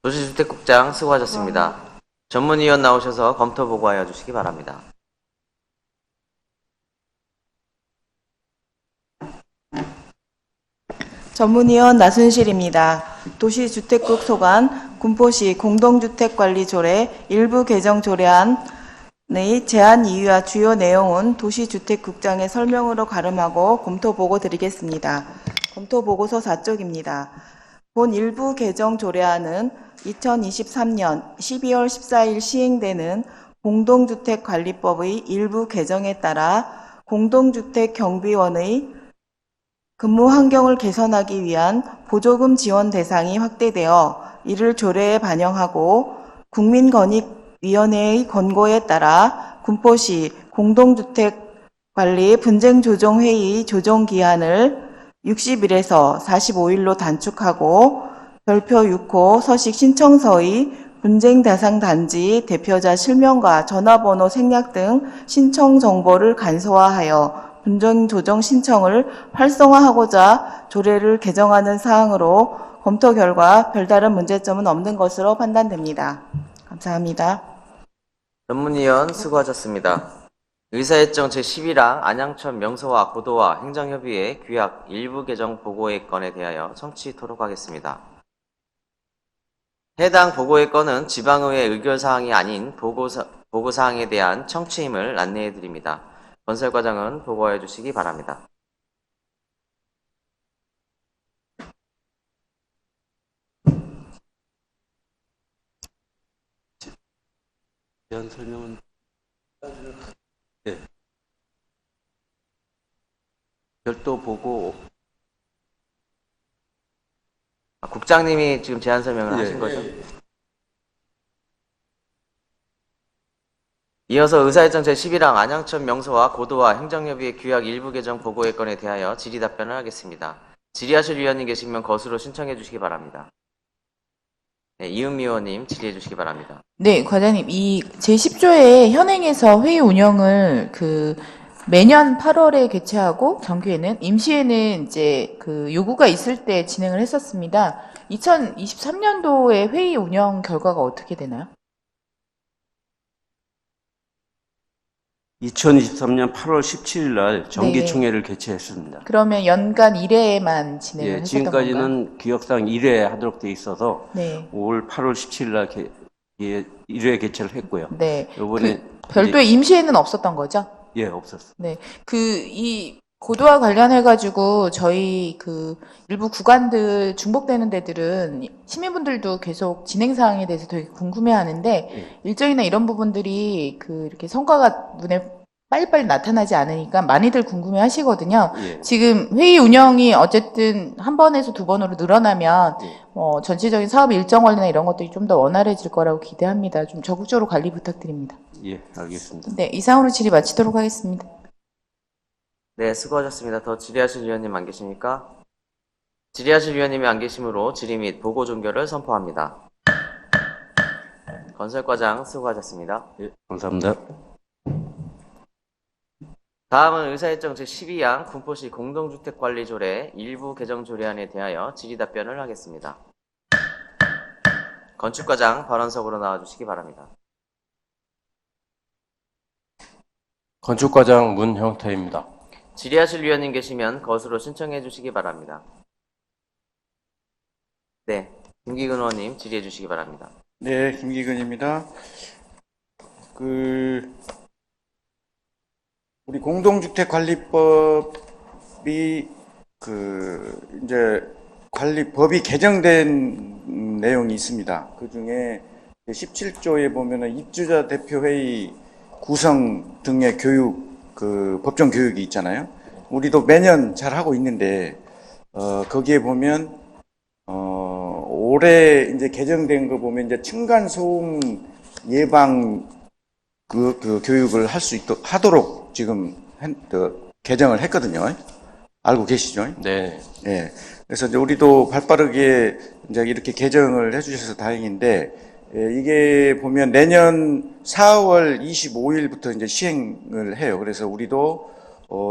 도시주택국장 수고하셨습니다. 전문위원 나오셔서 검토 보고하여 주시기 바랍니다. 전문위원 나순실입니다. 도시주택국 소관 군포시 공동주택관리조례 일부 개정 조례안 제안 이유와 주요 내용은 도시주택국장의 설명으로 가름하고 검토보고 드리겠습니다. 검토보고서 4쪽입니다. 본 일부 개정 조례안은 2023년 12월 14일 시행되는 공동주택관리법의 일부 개정에 따라 공동주택경비원의 근무 환경을 개선하기 위한 보조금 지원 대상이 확대되어 이를 조례에 반영하고 국민권익위원회의 권고에 따라 군포시 공동주택관리 분쟁조정회의 조정기한을 60일에서 45일로 단축하고 별표 6호 서식 신청서의 분쟁 대상 단지 대표자 실명과 전화번호 생략 등 신청 정보를 간소화하여 분쟁 조정 신청을 활성화하고자 조례를 개정하는 사항으로 검토 결과 별다른 문제점은 없는 것으로 판단됩니다. 감사합니다. 전문위원 수고하셨습니다. 의사일정 제11항 안양천 명소와 고도화 행정협의회 규약 일부 개정 보고의 건에 대하여 청취토록 하겠습니다. 해당 보고의 건은 지방의회 의결사항이 아닌 보고사항에 대한 청취임을 안내해 드립니다. 건설과장은 보고해 주시기 바랍니다. 제안 설명은 네. 별도 보고 국장님이 지금 제안 설명을 예, 하신 거죠? 이어서 의사일정 제11항 안양천 명소와 고도화 행정협의회 규약 일부 개정 보고의 건에 대하여 질의 답변을 하겠습니다. 질의하실 위원님 계시면 거수로 신청해 주시기 바랍니다. 네, 이은미 의원님 질의해 주시기 바랍니다. 네, 과장님, 이 제10조의 현행에서 회의 운영을 매년 8월에 개최하고 정기회는 임시회는 이제 요구가 있을 때 진행을 했었습니다. 2023년도에 회의 운영 결과가 어떻게 되나요? 2023년 8월 17일 날 정기총회를 네. 개최했습니다. 그러면 연간 1회만 진행을 예, 했었던 건가요? 지금까지는 기억상 1회 하도록 돼 있어서 네. 올 8월 17일 날 1회 개최를 했고요. 네. 이번에 별도의 임시회는 없었던 거죠? 예, 없었어요. 네. 이 고도와 관련해가지고 저희 일부 구간들 중복되는 데들은 시민분들도 계속 진행사항에 대해서 되게 궁금해 하는데 일정이나 이런 부분들이 이렇게 성과가 눈에 빨리빨리 나타나지 않으니까 많이들 궁금해 하시거든요. 예. 지금 회의 운영이 어쨌든 한 번에서 두 번으로 늘어나면 전체적인 사업 일정 관리나 이런 것들이 좀 더 원활해질 거라고 기대합니다. 좀 적극적으로 관리 부탁드립니다. 예, 알겠습니다. 네, 이상으로 질의 마치도록 하겠습니다. 네, 수고하셨습니다. 더 질의하실 위원님 안 계십니까? 질의하실 위원님이 안 계시므로 질의 및 보고 종결을 선포합니다. 건설과장 수고하셨습니다. 예, 감사합니다. 다음은 의사일정 제12항 군포시 공동주택관리조례 일부 개정 조례안에 대하여 질의 답변을 하겠습니다. 건축과장 발언석으로 나와주시기 바랍니다. 건축과장 문형태입니다. 질의하실 위원님 계시면 거수로 신청해 주시기 바랍니다. 네, 김기근 의원님 질의해 주시기 바랍니다. 네, 김기근입니다. 우리 공동주택관리법이 이제 관리법이 개정된 내용이 있습니다. 그 중에 17조에 보면은 입주자 대표회의 구성 등의 교육, 법정 교육이 있잖아요. 우리도 매년 잘 하고 있는데, 거기에 보면, 올해 이제 개정된 거 보면 이제 층간소음 예방 교육을 하도록 지금 개정을 했거든요. 알고 계시죠? 네. 예. 그래서 이제 우리도 발빠르게 이제 이렇게 개정을 해주셔서 다행인데, 이게 보면 내년 4월 25일부터 이제 시행을 해요. 그래서 우리도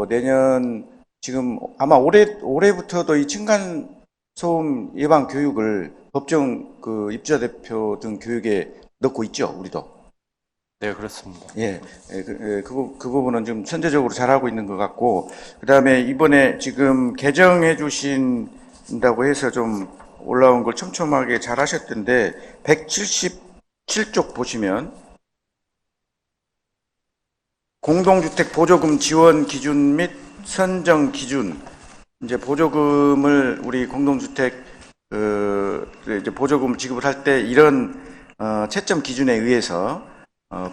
내년 지금 아마 올해부터도 이 층간소음 예방 교육을 법정 입주자 대표 등 교육에 넣고 있죠. 우리도. 네, 그렇습니다. 예, 그 부분은 좀 선제적으로 잘하고 있는 것 같고, 그 다음에 이번에 지금 개정해 주신다고 해서 좀 올라온 걸 촘촘하게 잘 하셨던데, 177쪽 보시면, 공동주택 보조금 지원 기준 및 선정 기준, 이제 보조금을 우리 공동주택 이제 보조금을 지급을 할 때 이런 채점 기준에 의해서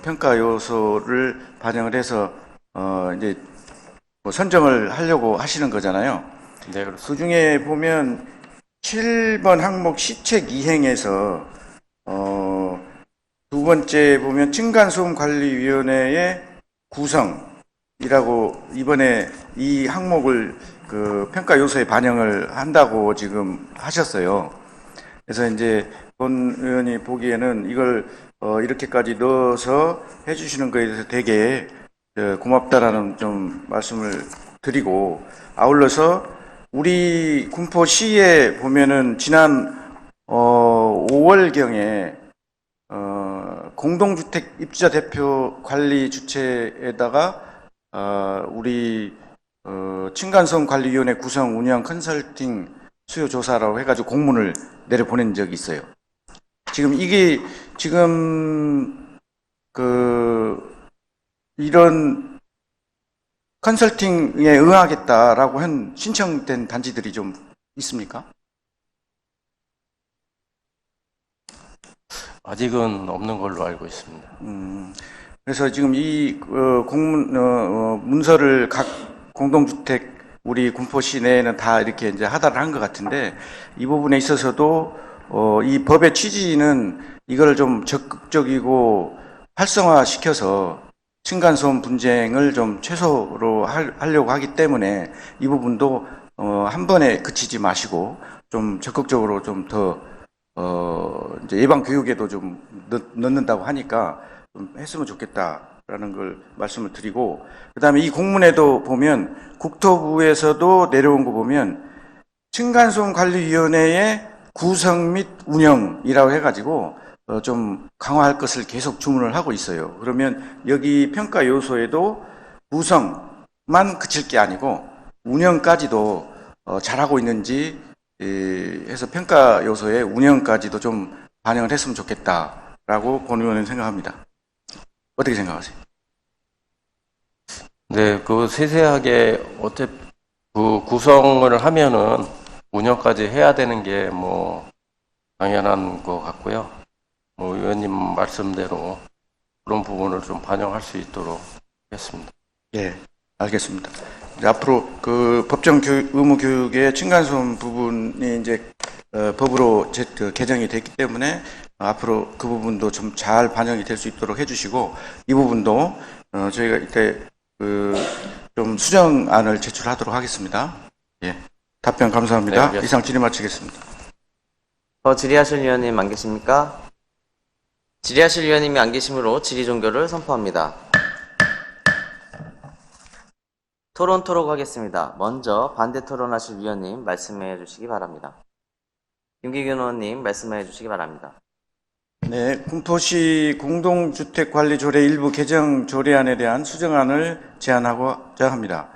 평가 요소를 반영을 해서 이제 뭐 선정을 하려고 하시는 거잖아요. 네, 그렇습니다. 그 중에 보면 7번 항목 시책 이행에서 두 번째 보면 층간소음관리위원회의 구성이라고 이번에 이 항목을 그 평가 요소에 반영을 한다고 지금 하셨어요. 그래서 이제 본 의원이 보기에는 이걸 이렇게까지 넣어서 해주시는 거에 대해서 되게 고맙다라는 좀 말씀을 드리고, 아울러서 우리 군포시에 보면은 지난 5월경에 공동주택 입주자 대표 관리 주체에다가 우리 층간소음관리위원회 구성 운영 컨설팅 수요 조사라고 해가지고 공문을 내려보낸 적이 있어요. 지금 이게 지금 이런 컨설팅에 응하겠다라고 한 신청된 단지들이 좀 있습니까? 아직은 없는 걸로 알고 있습니다. 그래서 지금 이 공문 문서를 각 공동주택 우리 군포시 내에는 다 이렇게 이제 하달을 한 것 같은데, 이 부분에 있어서도 이 법의 취지는 이걸 좀 적극적이고 활성화시켜서 층간소음 분쟁을 좀 최소로 하려고 하기 때문에 이 부분도 한 번에 그치지 마시고 좀 적극적으로 좀 더 이제 예방 교육에도 좀 넣는다고 하니까 좀 했으면 좋겠다라는 걸 말씀을 드리고, 그다음에 이 공문에도 보면 국토부에서도 내려온 거 보면 층간소음관리위원회의 구성 및 운영이라고 해가지고 좀 강화할 것을 계속 주문을 하고 있어요. 그러면 여기 평가 요소에도 구성만 그칠 게 아니고 운영까지도 잘하고 있는지 해서 평가 요소에 운영까지도 좀 반영을 했으면 좋겠다라고 본 의원은 생각합니다. 어떻게 생각하세요? 네, 그 세세하게 그 구성을 하면은 운영까지 해야 되는 게 뭐 당연한 것 같고요. 뭐 의원님 말씀대로 그런 부분을 좀 반영할 수 있도록 하겠습니다. 예, 알겠습니다. 이제 앞으로 그 법정 의무 교육의 층간소음 부분이 이제 법으로 개정이 됐기 때문에 앞으로 그 부분도 좀 잘 반영이 될 수 있도록 해주시고, 이 부분도 저희가 이때 좀 수정안을 제출하도록 하겠습니다. 예, 답변 감사합니다. 네, 이상 질의 마치겠습니다. 더 질의하실 위원님 안 계십니까? 질의하실 위원님이 안 계시므로 질의 종결을 선포합니다. 토론토록 하겠습니다. 먼저 반대 토론하실 위원님 말씀해 주시기 바랍니다. 김기균 의원님 말씀해 주시기 바랍니다. 네, 군포시 공동주택관리조례 일부 개정 조례안에 대한 수정안을 제안하고자 합니다.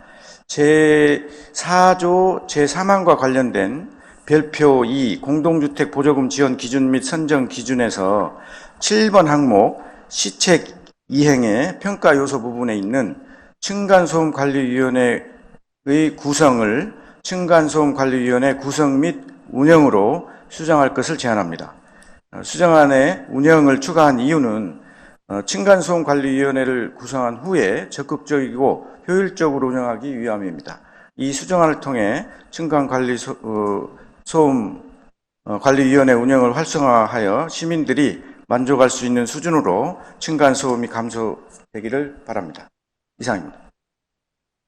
제4조 제3항과 관련된 별표 2 공동주택 보조금 지원 기준 및 선정 기준에서 7번 항목 시책 이행의 평가 요소 부분에 있는 층간소음관리위원회의 구성을 층간소음관리위원회 구성 및 운영으로 수정할 것을 제안합니다. 수정안의 운영을 추가한 이유는 층간소음관리위원회를 구성한 후에 적극적이고 효율적으로 운영하기 위함입니다. 이 수정안을 통해 층간소음관리위원회 운영을 활성화하여 시민들이 만족할 수 있는 수준으로 층간소음이 감소되기를 바랍니다. 이상입니다.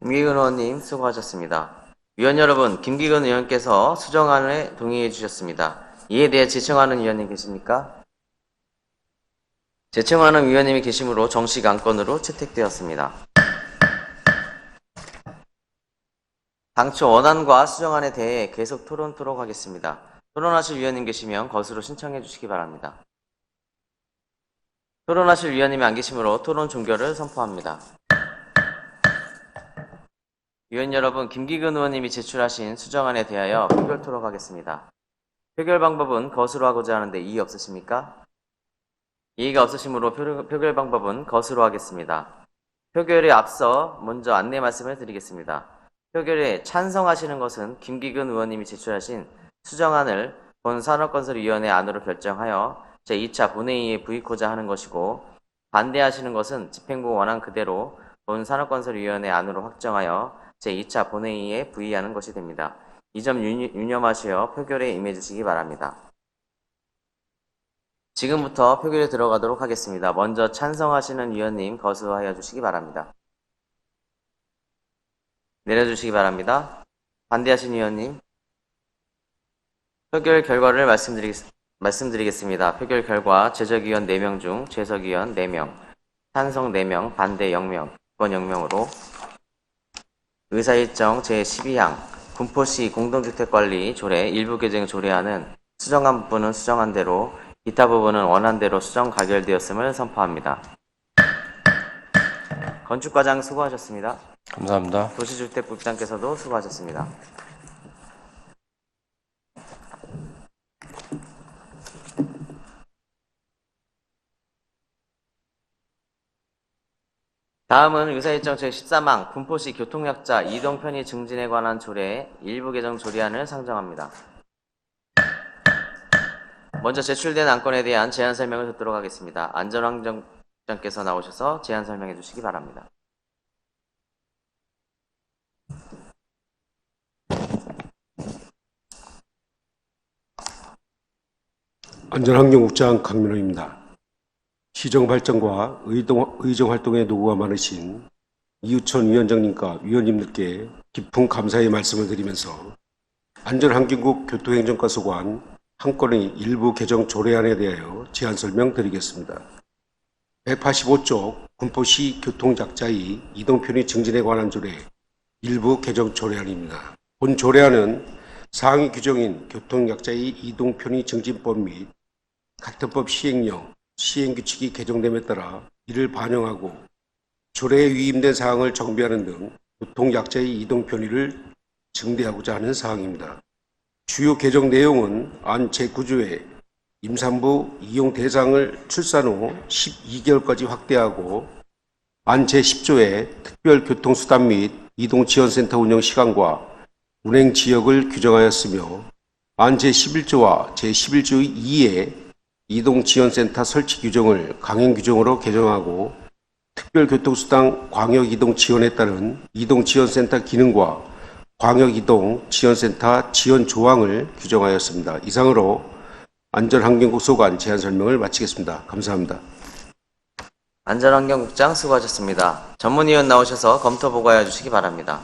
김기근 의원님 수고하셨습니다. 위원 여러분, 김기근 의원께서 수정안에 동의해 주셨습니다. 이에 대해 제청하는 위원님 계십니까? 제청하는 위원님이 계시므로 정식 안건으로 채택되었습니다. 당초 원안과 수정안에 대해 계속 토론토록 하겠습니다. 토론하실 위원님 계시면 것으로 신청해 주시기 바랍니다. 토론하실 위원님이 안 계시므로 토론 종결을 선포합니다. 위원 여러분, 김기근 의원님이 제출하신 수정안에 대하여 표결토록 하겠습니다. 표결 방법은 것으로 하고자 하는데 이의 없으십니까? 이의가 없으시므로 표결 방법은 것으로 하겠습니다. 표결에 앞서 먼저 안내 말씀을 드리겠습니다. 표결에 찬성하시는 것은 김기근 의원님이 제출하신 수정안을 본 산업건설위원회 안으로 결정하여 제2차 본회의에 부의코자 하는 것이고, 반대하시는 것은 집행부 원안 그대로 본 산업건설위원회 안으로 확정하여 제2차 본회의에 부의하는 것이 됩니다. 이 점 유념하시어 표결에 임해 주시기 바랍니다. 지금부터 표결에 들어가도록 하겠습니다. 먼저 찬성하시는 위원님 거수하여 주시기 바랍니다. 내려주시기 바랍니다. 반대하시는 위원님. 표결 결과를 말씀드리겠습니다. 표결 결과 제적위원 4명 중 재석위원 4명, 찬성 4명, 반대 0명, 기권 0명으로 의사일정 제12항 군포시 공동주택관리 조례 일부 개정 조례안은 수정한 부분은 수정한 대로, 기타 부분은 원한 대로 수정 가결되었음을 선포합니다. 건축과장 수고하셨습니다. 감사합니다. 도시주택국장께서도 수고하셨습니다. 다음은 의사일정 제13항 군포시 교통약자 이동 편의 증진에 관한 조례 일부 개정 조례안을 상정합니다. 먼저 제출된 안건에 대한 제안 설명을 듣도록 하겠습니다. 안전환경국장께서 나오셔서 제안 설명해 주시기 바랍니다. 안전환경국장 강민호입니다. 시정발전과 의정활동에 노고가 많으신 이우천 위원장님과 위원님들께 깊은 감사의 말씀을 드리면서 안전환경국 교통행정과 소관 한 건의 일부 개정 조례안에 대하여 제안 설명드리겠습니다. 185쪽 군포시 교통약자의 이동편의 증진에 관한 조례 일부 개정 조례안입니다. 본 조례안은 상위 규정인 교통약자의 이동편의 증진법 및 같은 법 시행령, 시행규칙이 개정됨에 따라 이를 반영하고 조례에 위임된 사항을 정비하는 등 교통약자의 이동 편의를 증대하고자 하는 사항입니다. 주요 개정 내용은 안 제9조에 임산부 이용 대상을 출산 후 12개월까지 확대하고 안 제10조에 특별교통수단 및 이동지원센터 운영 시간과 운행 지역을 규정하였으며 안 제11조와 제11조 2에 이동지원센터 설치 규정을 강행 규정으로 개정하고 특별교통수단 광역이동지원에 따른 이동지원센터 기능과 광역이동지원센터 지원 조항을 규정하였습니다. 이상으로 안전환경국 소관 제안 설명을 마치겠습니다. 감사합니다. 안전환경국장 수고하셨습니다. 전문위원 나오셔서 검토 보고하여 주시기 바랍니다.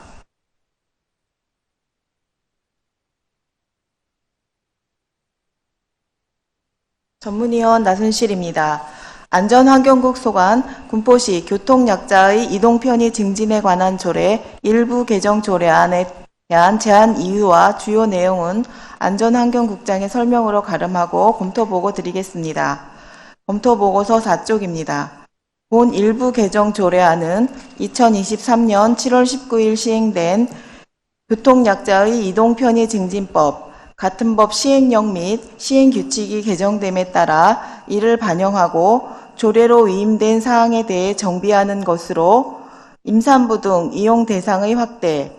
전문위원 나순실입니다. 안전환경국 소관 군포시 교통약자의 이동편의 증진에 관한 조례 일부 개정 조례안에 대한 제안 이유와 주요 내용은 안전환경국장의 설명으로 가름하고 검토보고 드리겠습니다. 검토보고서 4쪽입니다. 본 일부 개정 조례안은 2023년 7월 19일 시행된 교통약자의 이동편의 증진법, 같은 법 시행령 및 시행규칙이 개정됨에 따라 이를 반영하고 조례로 위임된 사항에 대해 정비하는 것으로 임산부 등 이용 대상의 확대,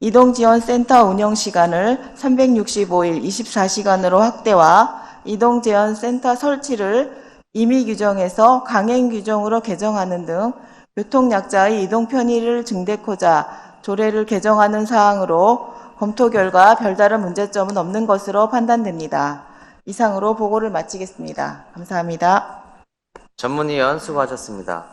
이동지원센터 운영시간을 365일 24시간으로 확대와 이동지원센터 설치를 임의 규정에서 강행 규정으로 개정하는 등 교통약자의 이동 편의를 증대코자 조례를 개정하는 사항으로 검토 결과 별다른 문제점은 없는 것으로 판단됩니다. 이상으로 보고를 마치겠습니다. 감사합니다. 전문위원 수고하셨습니다.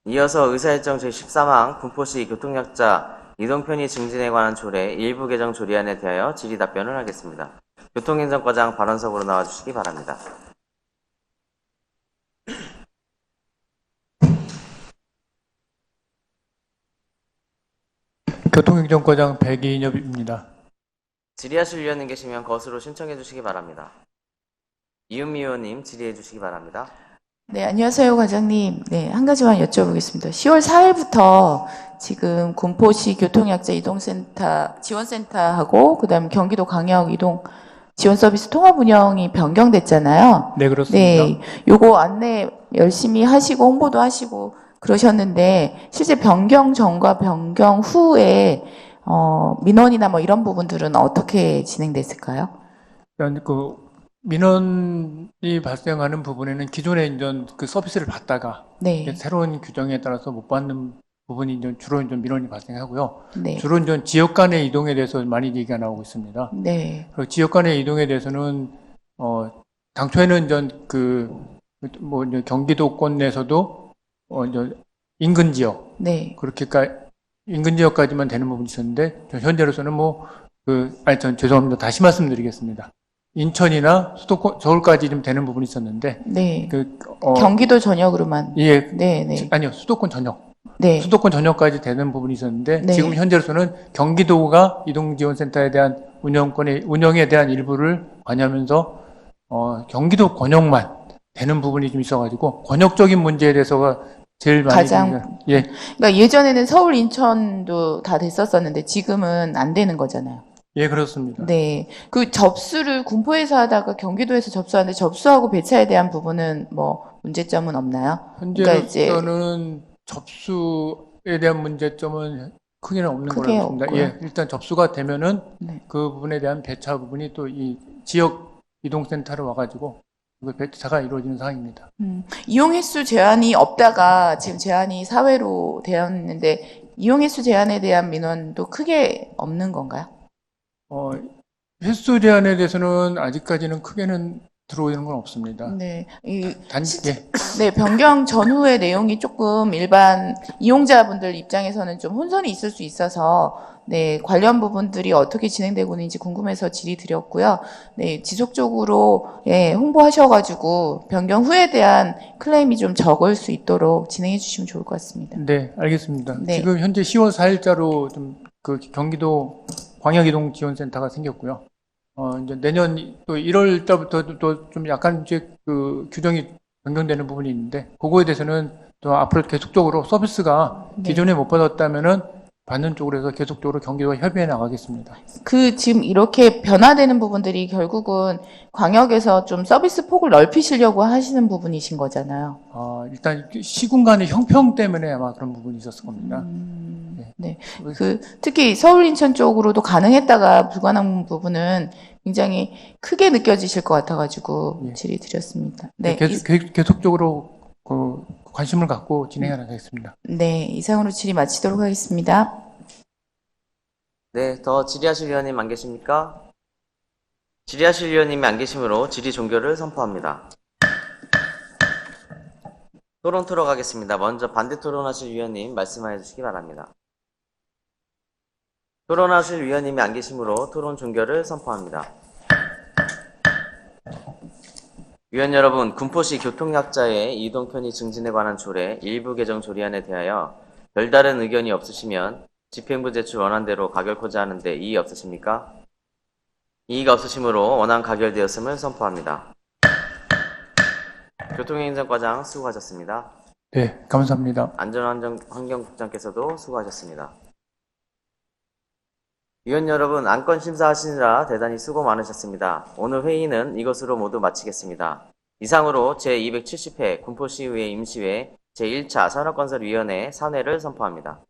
이어서 의사일정 제13항 군포시 교통약자 이동편의 증진에 관한 조례 일부 개정 조례안에 대하여 질의 답변을 하겠습니다. 교통행정과장 발언석으로 나와주시기 바랍니다. 교통행정과장 백이인엽입니다. 질의하실 위원님 계시면 거수로 신청해 주시기 바랍니다. 이은미 의원님 질의해 주시기 바랍니다. 네, 안녕하세요, 과장님. 네, 한 가지만 여쭤보겠습니다. 10월 4일부터 지금 군포시 교통약자 이동센터, 지원센터하고 그다음에 경기도 광역 이동 지원 서비스 통합 운영이 변경됐잖아요. 네, 그렇습니다. 네, 요거 안내 열심히 하시고 홍보도 하시고 그러셨는데 실제 변경 전과 변경 후에 민원이나 뭐 이런 부분들은 어떻게 진행됐을까요? 일단 그 민원이 발생하는 부분에는 기존에 이제 그 서비스를 받다가 네. 새로운 규정에 따라서 못 받는 부분이 이제 주로 이제 민원이 발생하고요. 네. 주로 이제 지역 간의 이동에 대해서 많이 얘기가 나오고 있습니다. 네. 그리고 지역 간의 이동에 대해서는 당초에는 이제 뭐 이제 경기도권 내에서도 이제 인근 지역 네. 인근 지역까지만 되는 부분이 있었는데 현재로서는 전 죄송합니다. 다시 말씀드리겠습니다. 인천이나 수도권 서울까지 좀 되는 부분이 있었는데 네. 경기도 전역으로만. 예. 네, 네. 아니요. 수도권 전역. 네. 수도권 전역까지 되는 부분이 있었는데 네. 지금 현재로서는 경기도가 이동지원센터에 대한 운영에 대한 일부를 관여하면서 경기도 권역만 되는 부분이 좀 있어가지고 권역적인 문제에 대해서가 제일 많이 예. 그러니까 예전에는 서울, 인천도 다 됐었었는데 지금은 안 되는 거잖아요. 예, 그렇습니다. 네. 그 접수를 군포에서 하다가 경기도에서 접수하는데 접수하고 배차에 대한 부분은 뭐 문제점은 없나요? 현재로서는 접수에 대한 문제점은 크게는 없는 걸로 크게 알고 있습니다. 없고요. 예, 일단 접수가 되면은 네. 그 부분에 대한 배차 부분이 또 이 지역 이동센터로 와가지고 그 배차가 이루어지는 상황입니다. 이용 횟수 제한이 없다가 지금 제한이 사회로 되었는데 이용 횟수 제한에 대한 민원도 크게 없는 건가요? 횟수 제한에 대해서는 아직까지는 크게는 들어오는 건 없습니다. 네. 예. 변경 전후의 내용이 조금 일반 이용자분들 입장에서는 좀 혼선이 있을 수 있어서 네, 관련 부분들이 어떻게 진행되고 있는지 궁금해서 질의드렸고요. 네, 지속적으로 예, 홍보하셔가지고 변경 후에 대한 클레임이 좀 적을 수 있도록 진행해 주시면 좋을 것 같습니다. 네, 알겠습니다. 네. 지금 현재 10월 4일자로 좀 그 경기도 광역이동지원센터가 생겼고요. 이제 내년 또 1월 달부터 또 좀 약간 이제 그 규정이 변경되는 부분이 있는데 그거에 대해서는 또 앞으로 계속적으로 서비스가 네. 기존에 못 받았다면은 받는 쪽으로 해서 계속적으로 경기도와 협의해 나가겠습니다. 지금 이렇게 변화되는 부분들이 결국은 광역에서 좀 서비스 폭을 넓히시려고 하시는 부분이신 거잖아요. 일단 시군 간의 형평 때문에 아마 그런 부분이 있었을 겁니다. 네. 특히 서울 인천 쪽으로도 가능했다가 불가능한 부분은 굉장히 크게 느껴지실 것 같아가지고 질의 드렸습니다. 네. 계속적으로 관심을 갖고 진행해 나가겠습니다. 네. 이상으로 질의 마치도록 하겠습니다. 네, 더 질의하실 위원님 안 계십니까? 질의하실 위원님이 안 계시므로 질의 종결을 선포합니다. 토론 들어가겠습니다. 먼저 반대 토론하실 위원님 말씀해 주시기 바랍니다. 토론하실 위원님이 안 계시므로 토론 종결을 선포합니다. 위원 여러분, 군포시 교통약자의 이동 편의 증진에 관한 조례 일부 개정 조리안에 대하여 별다른 의견이 없으시면 집행부 제출 원안대로 가결코자 하는데 이의 없으십니까? 이의가 없으시므로 원안 가결되었음을 선포합니다. 교통행정과장 수고하셨습니다. 네, 감사합니다. 안전환경국장께서도 수고하셨습니다. 위원 여러분, 안건 심사하시느라 대단히 수고 많으셨습니다. 오늘 회의는 이것으로 모두 마치겠습니다. 이상으로 제270회 군포시의회 임시회 제1차 산업건설위원회 산회를 선포합니다.